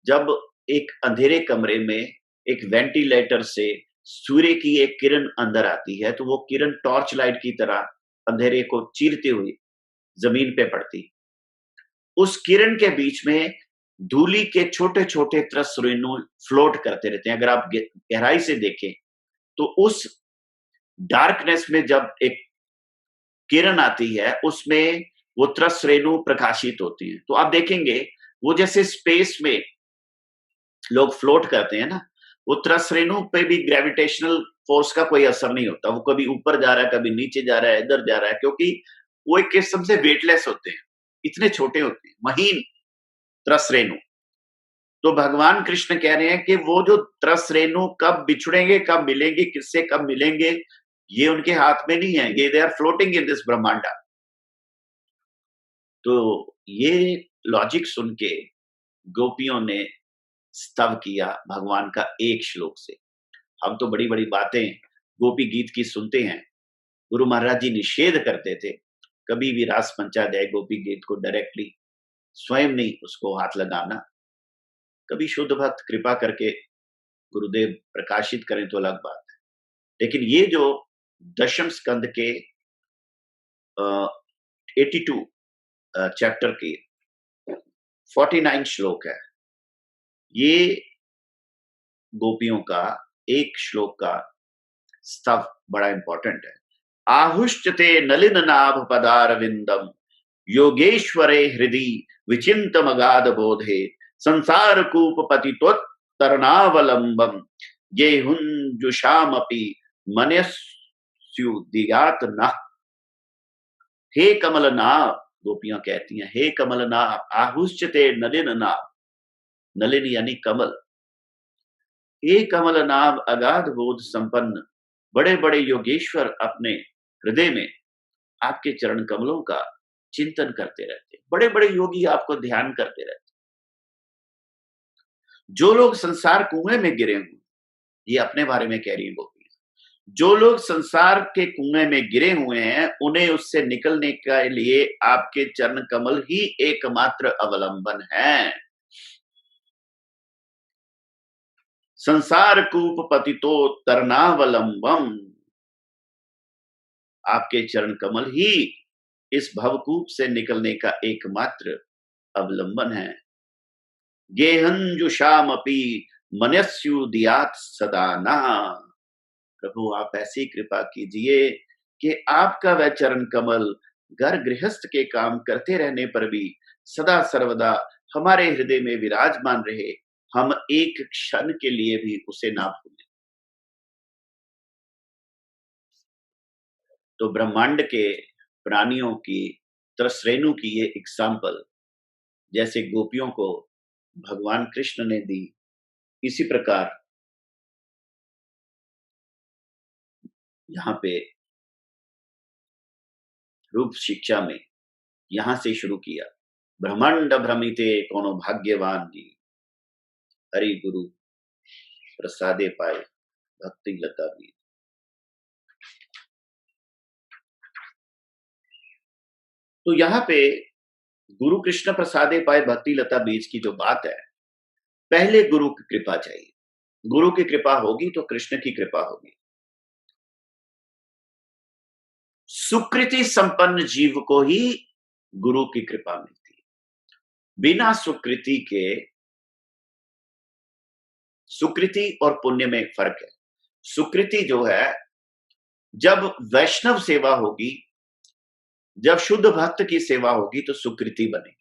S2: जब एक अंधेरे कमरे में एक वेंटिलेटर से सूर्य की एक किरण अंदर आती है, तो वो किरण टॉर्च लाइट की तरह अंधेरे को चीरते हुए जमीन पे पड़ती। उस किरण के बीच में धूली के छोटे छोटे त्रस रेणु फ्लोट करते रहते हैं। अगर आप गहराई से देखें तो उस डार्कनेस में जब एक किरण आती है, उसमें वो त्रस रेणु प्रकाशित होती है। तो आप देखेंगे वो जैसे स्पेस में लोग फ्लोट करते हैं ना, वो त्रस रेणु पे भी ग्रेविटेशनल फोर्स का कोई असर नहीं होता। वो कभी ऊपर जा रहा है, कभी नीचे जा रहा है, इधर जा रहा है, क्योंकि वो एक किस्म से वेटलेस होते हैं, इतने छोटे होते हैं, महीन त्रस रेणु। तो भगवान कृष्ण कह रहे हैं कि वो जो त्रस रेणु कब बिछुड़ेंगे, कब मिलेंगे, किससे कब मिलेंगे, ये उनके हाथ में नहीं है। ये they are floating in this brahmanda. तो ये लॉजिक सुन के गोपियों ने स्तव किया भगवान का एक श्लोक से। हम तो बड़ी बड़ी बातें गोपी गीत की सुनते हैं, गुरु महाराज जी निषेध करते थे, कभी भी रास पंचाध्याय गोपी गीत को डायरेक्टली स्वयं नहीं उसको हाथ लगाना। कभी शुद्ध भक्त कृपा करके गुरुदेव प्रकाशित करें तो अलग बात है, लेकिन ये जो दशम स्कंद के 82 चैप्टर की 49 श्लोक है, ये गोपियों का एक श्लोक का स्तव बड़ा इंपॉर्टेंट है। आहुश्चते नलिन नाभ पदारविंदम योगेश्वरे हृदि विचिंत मगाध बोधे संसार कूप पतितोत्तरणावलंबम ये हुंजुषामपि मनस्युदिगात न। हे कमलनाभ, गोपियां कहती हैं, हे कमलनाभ, आहुश्चते नलिन नाभ, नलिन यानी कमल, हे कमलनाभ अगाध बोध संपन्न बड़े बड़े योगेश्वर अपने हृदय में आपके चरण कमलों का चिंतन करते रहते हैं। बड़े बड़े योगी आपको ध्यान करते रहते हैं। जो लोग संसार कुएं में गिरे हुए, ये अपने बारे में कह रही है गोपियां, जो लोग संसार के कुएं में गिरे हुए हैं, उन्हें उससे निकलने के लिए आपके चरण कमल ही एकमात्र अवलंबन है। संसार कूप पतितो तरनावलंबम, आपके चरण कमल ही इस भवकूप से निकलने का एकमात्र अवलंबन है। गेहंजुषामपि मनस्युदियात सदाना, प्रभु आप ऐसी कृपा कीजिए कि आपका वह चरण कमल घर गृहस्थ के काम करते रहने पर भी सदा सर्वदा हमारे हृदय में विराजमान रहे, हम एक क्षण के लिए भी उसे ना भूलें। तो ब्रह्मांड के प्राणियों की त्रसरेणु की ये एग्जाम्पल जैसे गोपियों को भगवान कृष्ण ने दी, इसी प्रकार यहाँ पे रूप शिक्षा में यहां से शुरू किया। ब्रह्मांड भ्रमिते कोनो भाग्यवान जी, हरि गुरु प्रसादे पाए भक्ति लता भी। तो यहाँ पे गुरु कृष्ण प्रसादे पाए भक्ति लता बीज की जो बात है, पहले गुरु की कृपा चाहिए। गुरु की कृपा होगी तो कृष्ण की कृपा होगी। सुकृति संपन्न जीव को ही गुरु की कृपा मिलती है। बिना सुकृति के, सुकृति और पुण्य में एक फर्क है। सुकृति जो है, जब वैष्णव सेवा होगी, जब शुद्ध भक्त की सेवा होगी तो सुकृति बनेगी।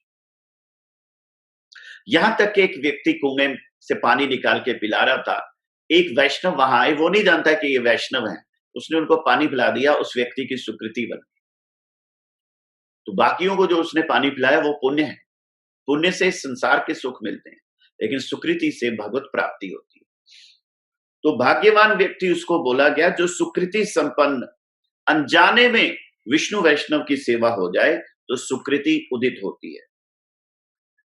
S2: यहां तक कि एक व्यक्ति कुएं से पानी निकाल के पिला रहा था, एक वैष्णव वहां आए, वो नहीं जानता कि ये वैष्णव है, उसने उनको पानी पिला दिया, उस व्यक्ति की सुकृति बन गई। तो बाकियों को जो उसने पानी पिलाया वो पुण्य है, पुण्य से संसार के सुख मिलते हैं, लेकिन सुकृति से भगवत प्राप्ति होती है। तो भाग्यवान व्यक्ति उसको बोला गया जो सुकृति संपन्न, अनजाने में विष्णु वैष्णव की सेवा हो जाए तो सुकृति उदित होती है।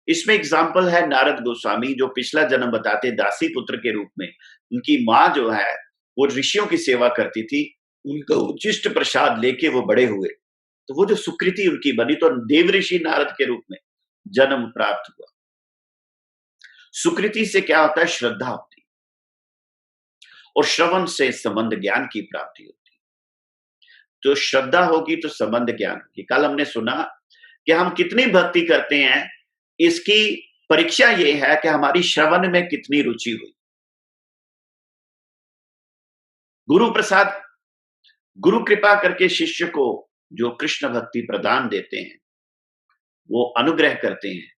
S2: इसमें एग्जाम्पल है नारद गोस्वामी, जो पिछला जन्म बताते दासी पुत्र के रूप में उनकी माँ जो है वो ऋषियों की सेवा करती थी, उनका उचिष्ट प्रसाद लेके वो बड़े हुए, तो वो जो सुकृति उनकी बनी तो देव ऋषि नारद के रूप में जन्म प्राप्त हुआ। सुकृति से क्या होता है? श्रद्धा होती है, और श्रवण से संबंध ज्ञान की प्राप्ति होती है। तो श्रद्धा होगी तो संबंध ज्ञान होगी। कल हमने सुना कि हम कितनी भक्ति करते हैं, इसकी परीक्षा ये है कि हमारी श्रवण में कितनी रुचि हुई। गुरु प्रसाद, गुरु कृपा करके शिष्य को जो कृष्ण भक्ति प्रदान देते हैं, वो अनुग्रह करते हैं,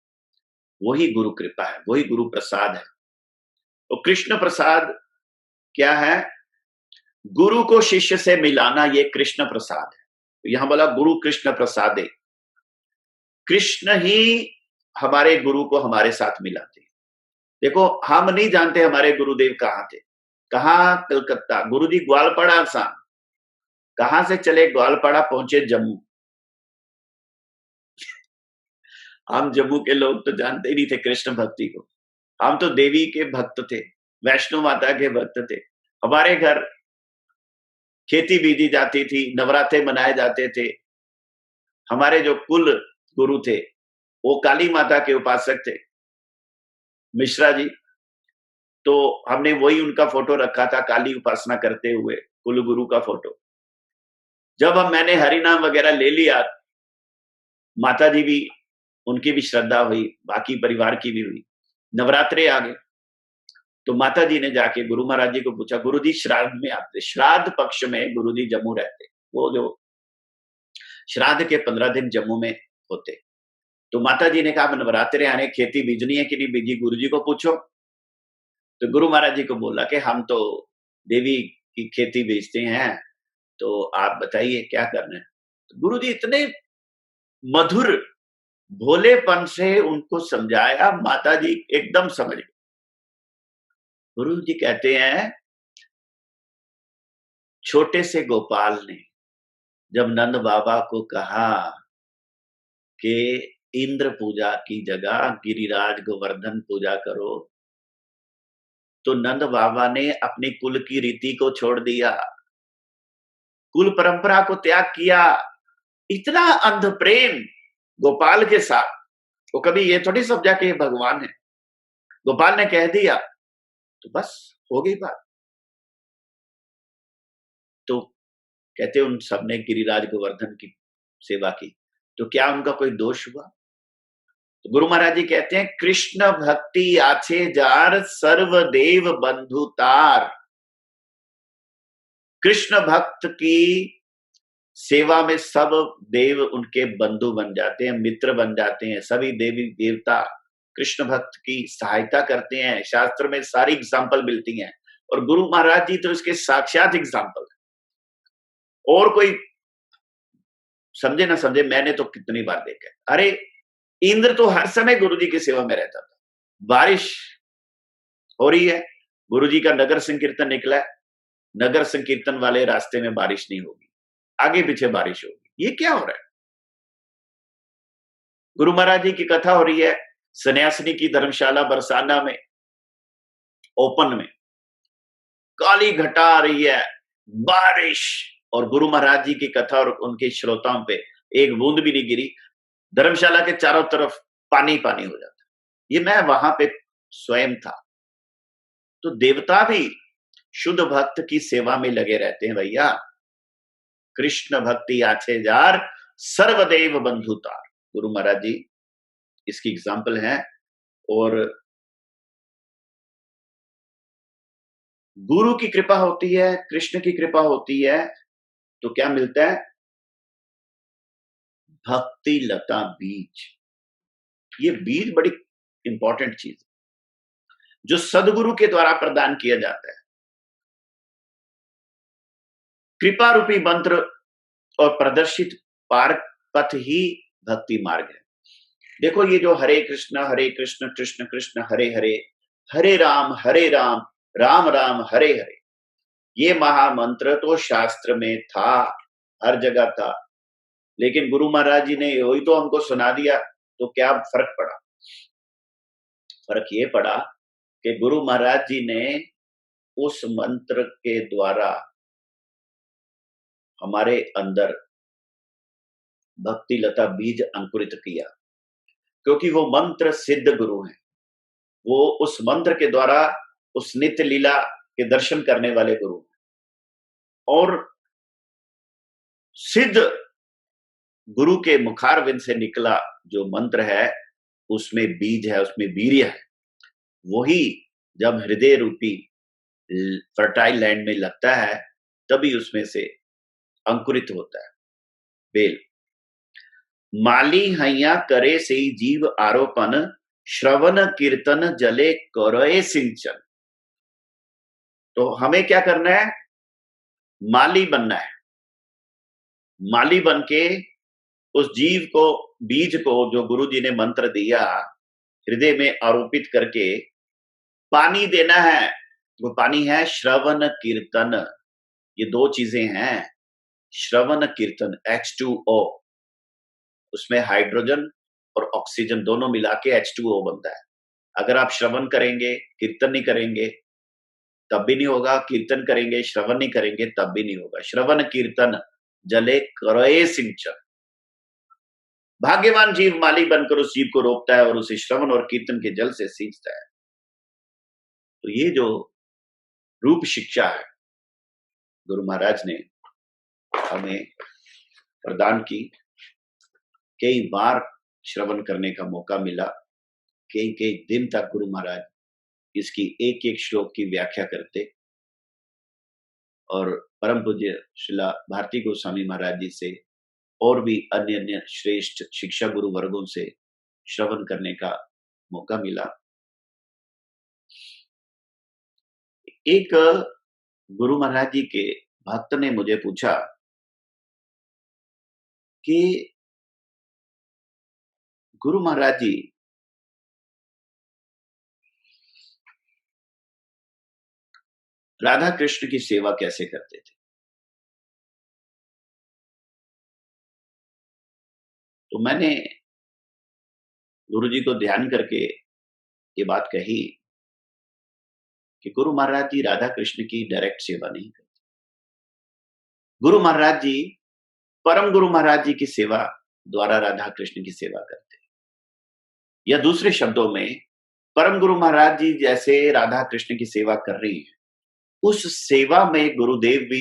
S2: वही गुरु कृपा है, वही गुरु प्रसाद है। तो कृष्ण प्रसाद क्या है? गुरु को शिष्य से मिलाना, ये कृष्ण प्रसाद है। तो यहां बोला गुरु कृष्ण प्रसादे, कृष्ण ही हमारे गुरु को हमारे साथ मिलाते हैं। देखो, हम नहीं जानते हमारे गुरुदेव कहां थे, कहां कलकत्ता, गुरुजी ग्वालपाड़ा आसाम, कहां से चले ग्वालपाड़ा पहुंचे जम्मू। हम जम्मू के लोग तो जानते ही नहीं थे कृष्ण भक्ति को, हम तो देवी के भक्त थे, वैष्णो माता के भक्त थे। हमारे घर खेती बीजी जाती थी, नवरात्रे मनाए जाते थे। हमारे जो कुल गुरु थे वो काली माता के उपासक थे, मिश्रा जी। तो हमने वही उनका फोटो रखा था, काली उपासना करते हुए कुल गुरु का फोटो। जब मैंने हरि नाम वगैरह ले लिया, माता जी भी, उनकी भी श्रद्धा हुई, बाकी परिवार की भी हुई। नवरात्रे आ गए तो माता जी ने जाके गुरु महाराज जी को पूछा, गुरु जी श्राद्ध में आते, श्राद्ध पक्ष में गुरु जी जम्मू रहते, वो जो श्राद्ध के 15 दिन जम्मू में होते। तो माता जी ने कहा नवरात्रे आने, खेती बीजनी है कि नहीं बीजी, गुरु जी को पूछो। तो गुरु महाराज जी को बोला कि हम तो देवी की खेती बेचते हैं, तो आप बताइए क्या करना है। तो गुरु जी इतने मधुर भोलेपन से उनको समझाया, माता जी एकदम समझ गए। गुरु जी कहते हैं, छोटे से गोपाल ने जब नंद बाबा को कहा कि इंद्र पूजा की जगह गिरिराज गोवर्धन पूजा करो, तो नंद बाबा ने अपनी कुल की रीति को छोड़ दिया, कुल परंपरा को त्याग किया। इतना अंध प्रेम गोपाल के साथ, वो कभी ये थोड़ी समझा कि ये भगवान है। गोपाल ने कह दिया तो बस हो गई बात। तो कहते उन सबने गिरिराज गोवर्धन की सेवा की, तो क्या उनका कोई दोष हुआ? तो गुरु महाराज जी कहते हैं, कृष्ण भक्ति आछे जार सर्वदेव बंधु तार। कृष्ण भक्त की सेवा में सब देव उनके बंधु बन जाते हैं, मित्र बन जाते हैं। सभी देवी देवता कृष्ण भक्त की सहायता करते हैं। शास्त्र में सारी एग्जाम्पल मिलती हैं, और गुरु महाराज जी तो इसके साक्षात एग्जाम्पल है। और कोई समझे ना समझे, मैंने तो कितनी बार देखा है। अरे इंद्र तो हर समय गुरु जी की सेवा में रहता था। बारिश हो रही है, गुरु जी का नगर संकीर्तन निकला है, नगर संकीर्तन वाले रास्ते में बारिश नहीं होगी, आगे पीछे बारिश होगी। ये क्या हो रहा है? गुरु महाराज जी की कथा हो रही है सन्यासिनी की धर्मशाला बरसाना में, ओपन में काली घटा आ रही है, बारिश, और गुरु महाराज जी की कथा और उनके श्रोताओं पे एक बूंद भी नहीं गिरी। धर्मशाला के चारों तरफ पानी पानी हो जाता। ये मैं वहां पे स्वयं था। तो देवता भी शुद्ध भक्त की सेवा में लगे रहते हैं भैया। कृष्ण भक्ति आछे जार सर्वदेव बंधुतार, गुरु महाराज जी इसकी एग्जाम्पल है। और गुरु की कृपा होती है, कृष्ण की कृपा होती है, तो क्या मिलता है? भक्ति लता बीज। ये बीज बड़ी इंपॉर्टेंट चीज है जो सदगुरु के द्वारा प्रदान किया जाता है। कृपा रूपी मंत्र और प्रदर्शित पार पथ ही भक्ति मार्ग है। देखो ये जो हरे कृष्ण कृष्ण कृष्ण हरे हरे, हरे राम राम राम हरे हरे, ये महामंत्र तो शास्त्र में था, हर जगह था, लेकिन गुरु महाराज जी ने वही तो हमको सुना दिया, तो क्या फर्क पड़ा? फर्क ये पड़ा कि गुरु महाराज जी ने उस मंत्र के द्वारा हमारे अंदर भक्ति लता बीज अंकुरित किया, क्योंकि वो मंत्र सिद्ध गुरु हैं। वो उस मंत्र के द्वारा उस नित्य लीला के दर्शन करने वाले गुरु हैं। और सिद्ध गुरु के मुखारविंद से निकला जो मंत्र है, उसमें बीज है, उसमें वीर्य है। वही जब हृदय रूपी फर्टाइल लैंड में लगता है, तभी उसमें से अंकुरित होता है बेल। माली हैया करे से जीव आरोपण, श्रवण कीर्तन जले करे सिंचन। तो हमें क्या करना है? माली बनना है। माली बन के उस जीव को, बीज को जो गुरु जी ने मंत्र दिया, हृदय में आरोपित करके पानी देना है। वो पानी है श्रवण कीर्तन। ये दो चीजें हैं, श्रवण कीर्तन H2O, उसमें हाइड्रोजन और ऑक्सीजन दोनों मिला के H2O बनता है। अगर आप श्रवण करेंगे, कीर्तन नहीं करेंगे तब भी नहीं होगा, कीर्तन करेंगे श्रवण नहीं करेंगे तब भी नहीं होगा। श्रवण कीर्तन जले करे सिंचन। भाग्यवान जीव माली बनकर उस जीव को रोकता है और उसे श्रवण और कीर्तन के जल से सींचता है। तो ये जो रूप शिक्षा है गुरु महाराज ने हमें प्रदान की। कई बार श्रवण करने का मौका मिला, कई कई दिन तक गुरु महाराज इसकी एक एक श्लोक की व्याख्या करते और परम पूज्य श्रीला भारती गोस्वामी महाराज जी से और भी अन्य अन्य श्रेष्ठ शिक्षा गुरु वर्गों से श्रवण करने का मौका मिला। एक गुरु महाराज जी के भक्त ने मुझे पूछा कि गुरु महाराज जी राधा कृष्ण की सेवा कैसे करते थे? तो मैंने गुरु जी को ध्यान करके ये बात कही कि गुरु महाराज जी राधा कृष्ण की डायरेक्ट सेवा नहीं करते। गुरु महाराज जी परम गुरु महाराज जी की सेवा द्वारा राधा कृष्ण की सेवा करते हैं। या दूसरे शब्दों में, परम गुरु महाराज जी जैसे राधा कृष्ण की सेवा कर रही है, उस सेवा में गुरुदेव भी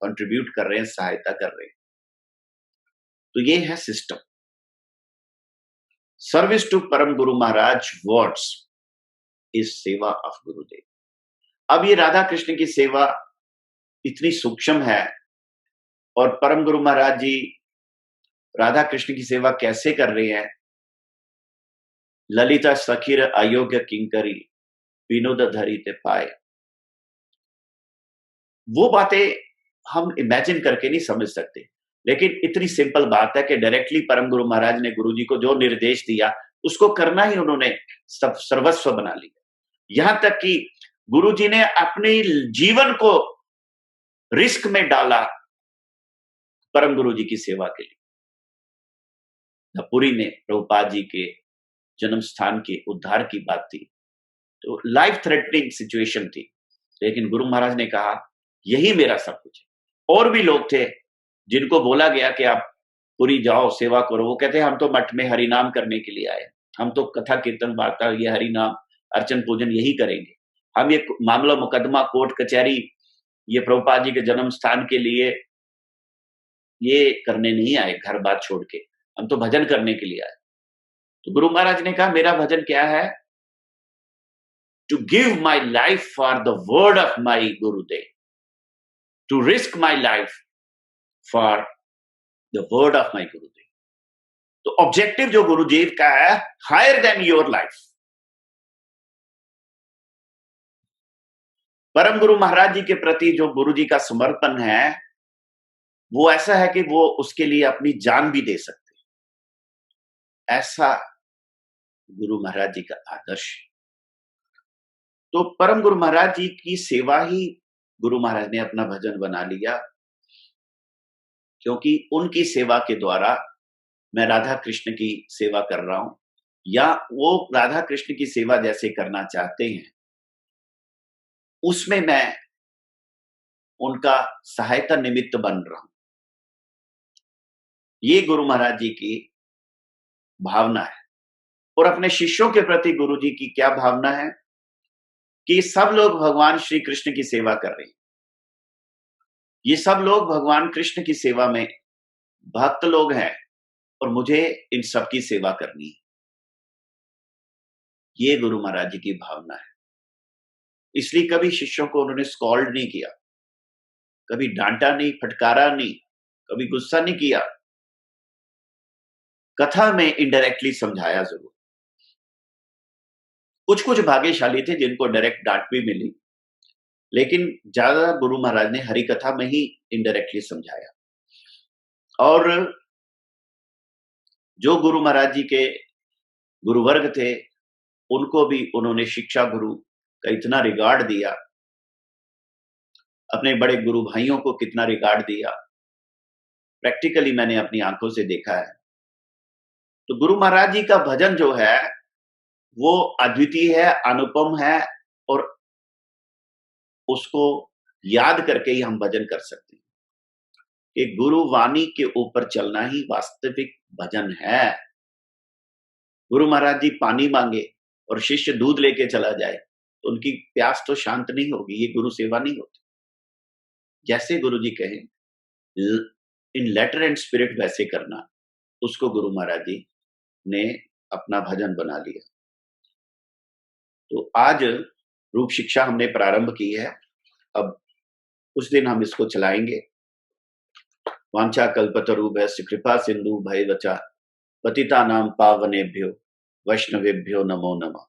S2: कंट्रीब्यूट कर रहे हैं, सहायता कर रहे हैं। तो ये है सिस्टम। सर्विस टू परम गुरु महाराज वर्ड्स इज सेवा ऑफ गुरुदेव। अब ये राधा कृष्ण की सेवा इतनी सूक्ष्म है और परम गुरु महाराज जी राधा कृष्ण की सेवा कैसे कर रहे हैं? ललिता सखीर अयोग्य किंकरी विनोद धरी ते पाए। वो बातें हम इमेजिन करके नहीं समझ सकते, लेकिन इतनी सिंपल बात है कि डायरेक्टली परम गुरु महाराज ने गुरु जी को जो निर्देश दिया उसको करना ही उन्होंने सर्वस्व बना लिया। यहां तक कि गुरु जी ने अपने जीवन को रिस्क में डाला परम गुरु जी की सेवा के लिए। पुरी में प्रभुपाद जी के जन्म स्थान के उद्धार की बात थी, तो लाइफ थ्रेटनिंग सिचुएशन थी, लेकिन गुरु महाराज ने कहा यही मेरा सब कुछ है। और भी लोग थे जिनको बोला गया कि आप पुरी जाओ, सेवा करो, वो कहते हम तो मठ में हरिनाम करने के लिए आए, हम तो कथा कीर्तन वार्ता, ये हरिनाम अर्चन पूजन यही करेंगे, हम ये मामला मुकदमा कोर्ट कचहरी ये प्रभुपाद जी के जन्म स्थान के लिए ये करने नहीं आए, घर बात छोड़ के, हम तो भजन करने के लिए आए। तो गुरु महाराज ने कहा मेरा भजन क्या है? To give my life for the word of my Gurudev, to risk my life for the word of my Gurudev. तो ऑब्जेक्टिव जो गुरुदेव का है, हायर देन योर लाइफ। परम गुरु महाराज जी के प्रति जो गुरु जी का समर्पण है वो ऐसा है कि वो उसके लिए अपनी जान भी दे सकते, ऐसा गुरु महाराज जी का आदर्श। तो परम गुरु महाराज जी की सेवा ही गुरु महाराज ने अपना भजन बना लिया, क्योंकि उनकी सेवा के द्वारा मैं राधा कृष्ण की सेवा कर रहा हूं, या वो राधा कृष्ण की सेवा जैसे करना चाहते हैं उसमें मैं उनका सहायता निमित्त बन रहा हूं। ये गुरु महाराज जी की भावना है। और अपने शिष्यों के प्रति गुरु जी की क्या भावना है कि सब लोग भगवान श्री कृष्ण की सेवा कर रहे हैं। ये सब लोग भगवान कृष्ण की सेवा में भक्त लोग हैं और मुझे इन सब की सेवा करनी है। ये गुरु महाराज जी की भावना है। इसलिए कभी शिष्यों को उन्होंने स्कॉल्ड नहीं किया, कभी डांटा नहीं, फटकारा नहीं, कभी गुस्सा नहीं किया। कथा में इनडायरेक्टली समझाया जरूर। कुछ कुछ भाग्यशाली थे जिनको डायरेक्ट डांट भी मिली, लेकिन ज्यादा गुरु महाराज ने हरि कथा में ही इनडायरेक्टली समझाया। और जो गुरु महाराज जी के गुरुवर्ग थे उनको भी उन्होंने शिक्षा गुरु का इतना रिगार्ड दिया, अपने बड़े गुरु भाइयों को कितना रिगार्ड दिया, प्रैक्टिकली मैंने अपनी आंखों से देखा है। तो गुरु महाराज जी का भजन जो है वो अद्वितीय है, अनुपम है, और उसको याद करके ही हम भजन कर सकते हैं कि गुरु वाणी के ऊपर चलना ही वास्तविक भजन है। गुरु महाराज जी पानी मांगे और शिष्य दूध लेके चला जाए तो उनकी प्यास तो शांत नहीं होगी, ये गुरु सेवा नहीं होती। जैसे गुरु जी कहें इन लेटर एंड स्पिरिट वैसे करना, उसको गुरु महाराज जी ने अपना भजन बना लिया। तो आज रूप शिक्षा हमने प्रारंभ की है, अब कुछ दिन हम इसको चलाएंगे। वांछा कल्पतरुभ्यश्च कृपा सिंधु भैर्वच पतितानां पावनेभ्यो वैष्णवेभ्यो नमो नमः।